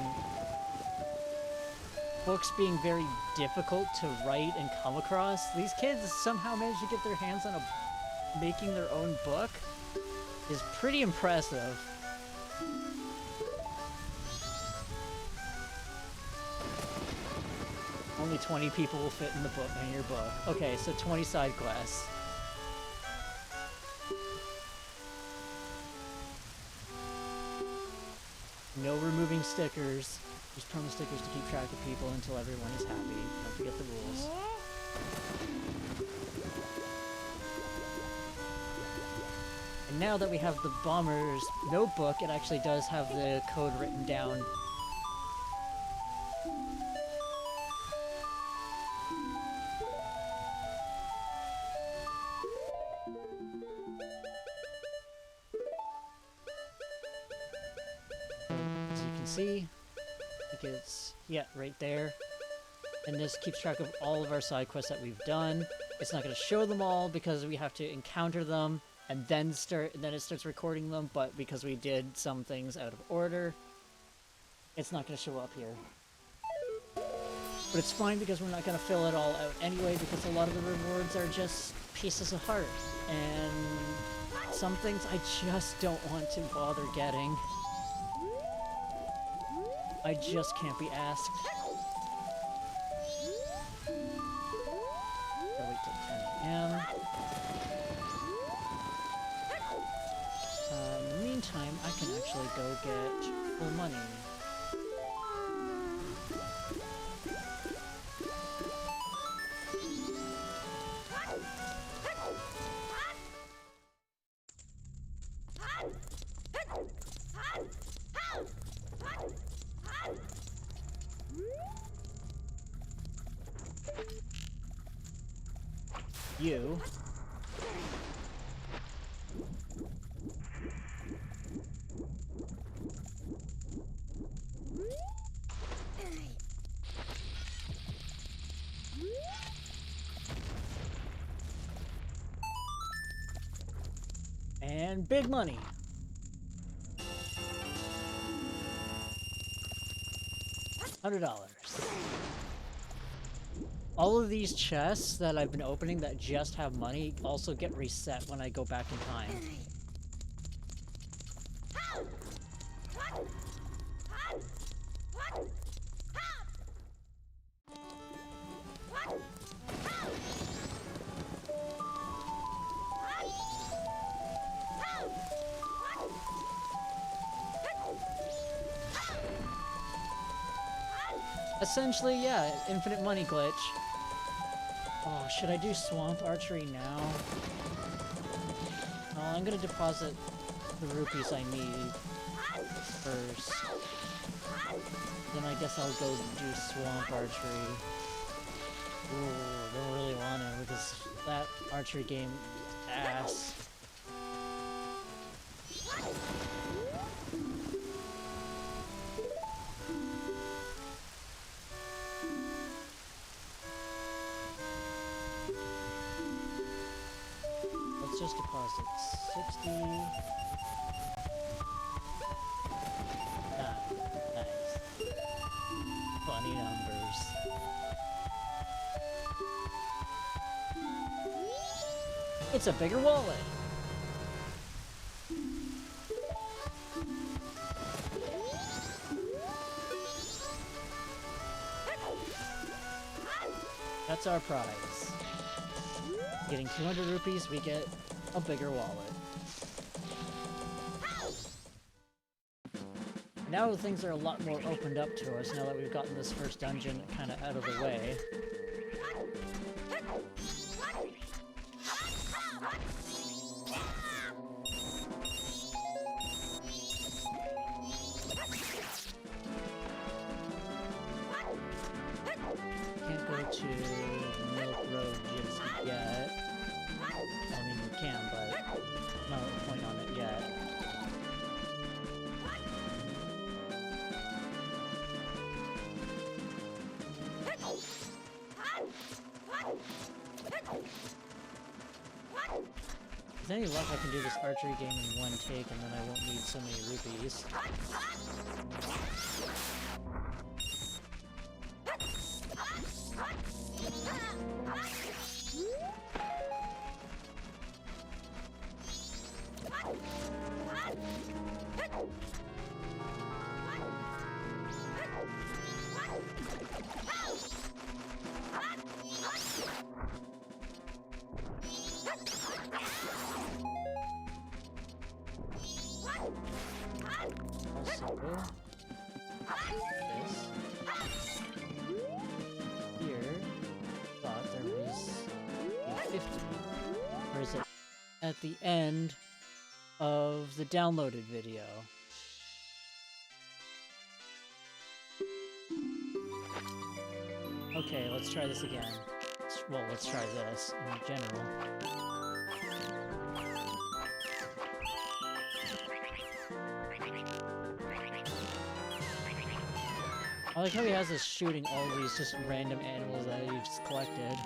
books being very difficult to write and come across, these kids somehow managed to get their hands on making their own book is pretty impressive. Only 20 people will fit in the book in your book. Okay, so 20 side quests. No removing stickers. Just perma stickers to keep track of people until everyone is happy. Don't forget the rules. And now that we have the Bomber's Notebook, it actually does have the code written down. As you can see, I think it's, yeah, right there. And this keeps track of all of our side quests that we've done. It's not going to show them all because we have to encounter them and then it starts recording them, but because we did some things out of order, it's not going to show up here. But it's fine because we're not going to fill it all out anyway, because a lot of the rewards are just pieces of heart. And Some things I just don't want to bother getting. I just can't be asked. Gotta wait till 10 a.m. In the meantime, I can actually go get full money. You. And big money. $100. All of these chests that I've been opening that just have money also get reset when I go back in time. Essentially, yeah, infinite money glitch. Oh, should I do swamp archery now? Oh, I'm gonna deposit the rupees I need first. Then I guess I'll go do swamp archery. Ooh, don't really want to because that archery game is ass. Just deposit 60. Ah, nice. Funny numbers. It's a bigger wallet. That's our prize. Getting 200 rupees, we get a bigger wallet. Now things are a lot more opened up to us now that we've gotten this first dungeon kind of out of the way. Can't go to Milk Road just yet. I mean, we can, but not a point on it yet. With any luck, I can do this archery game in one take, and then I won't need so many rupees. At the end of the downloaded video. Okay, let's try this again. Well, let's try this in general. I like how he has us shooting all of these just random animals that he's collected.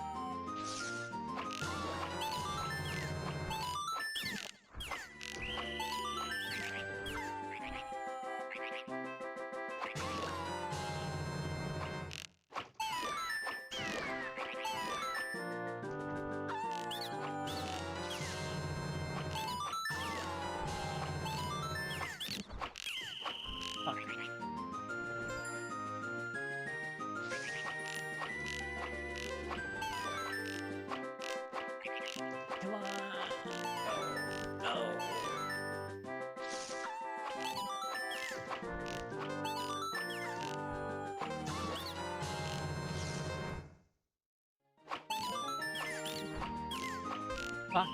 Fuck.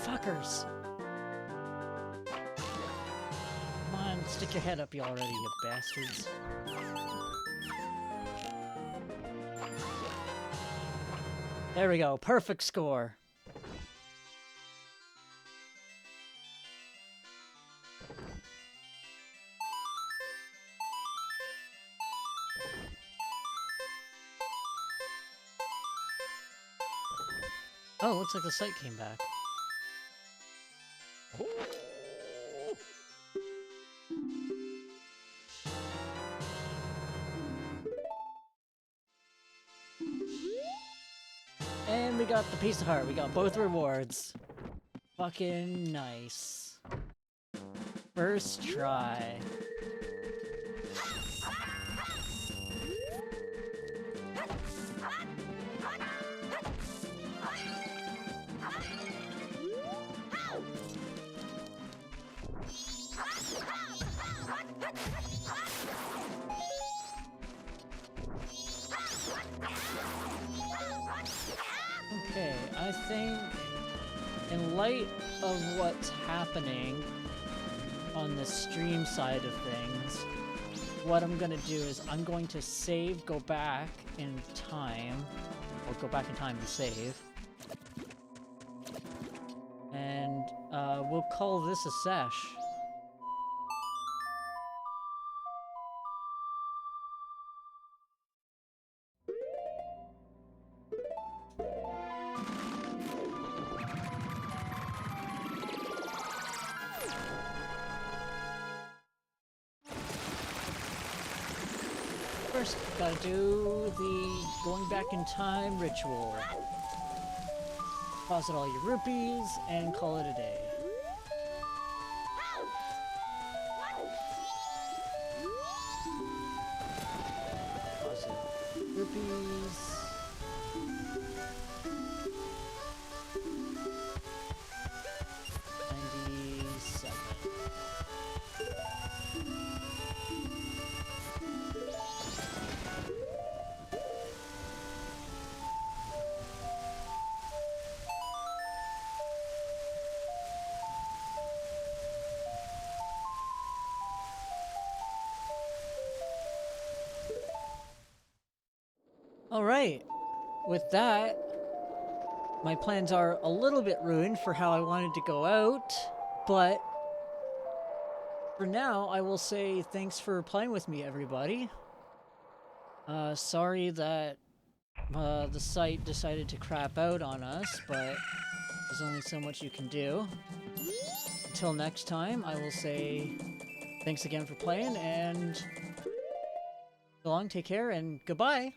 Fuckers. Come on, stick your head up you already, you bastards. There we go, perfect score. Oh, looks like the site came back. And we got the piece of heart. We got both rewards. Fucking nice. First try. Okay, I think in light of what's happening on the stream side of things, what I'm gonna do is I'm going to save, go back in time, or go back in time and save, and we'll call this a sesh. First, gotta do the going back in time ritual. Deposit all your rupees and call it a day. Deposit rupees. Alright, with that, my plans are a little bit ruined for how I wanted to go out, but for now, I will say thanks for playing with me, everybody. Sorry that the site decided to crap out on us, but there's only so much you can do. Until next time, I will say thanks again for playing, and so long, take care, and goodbye!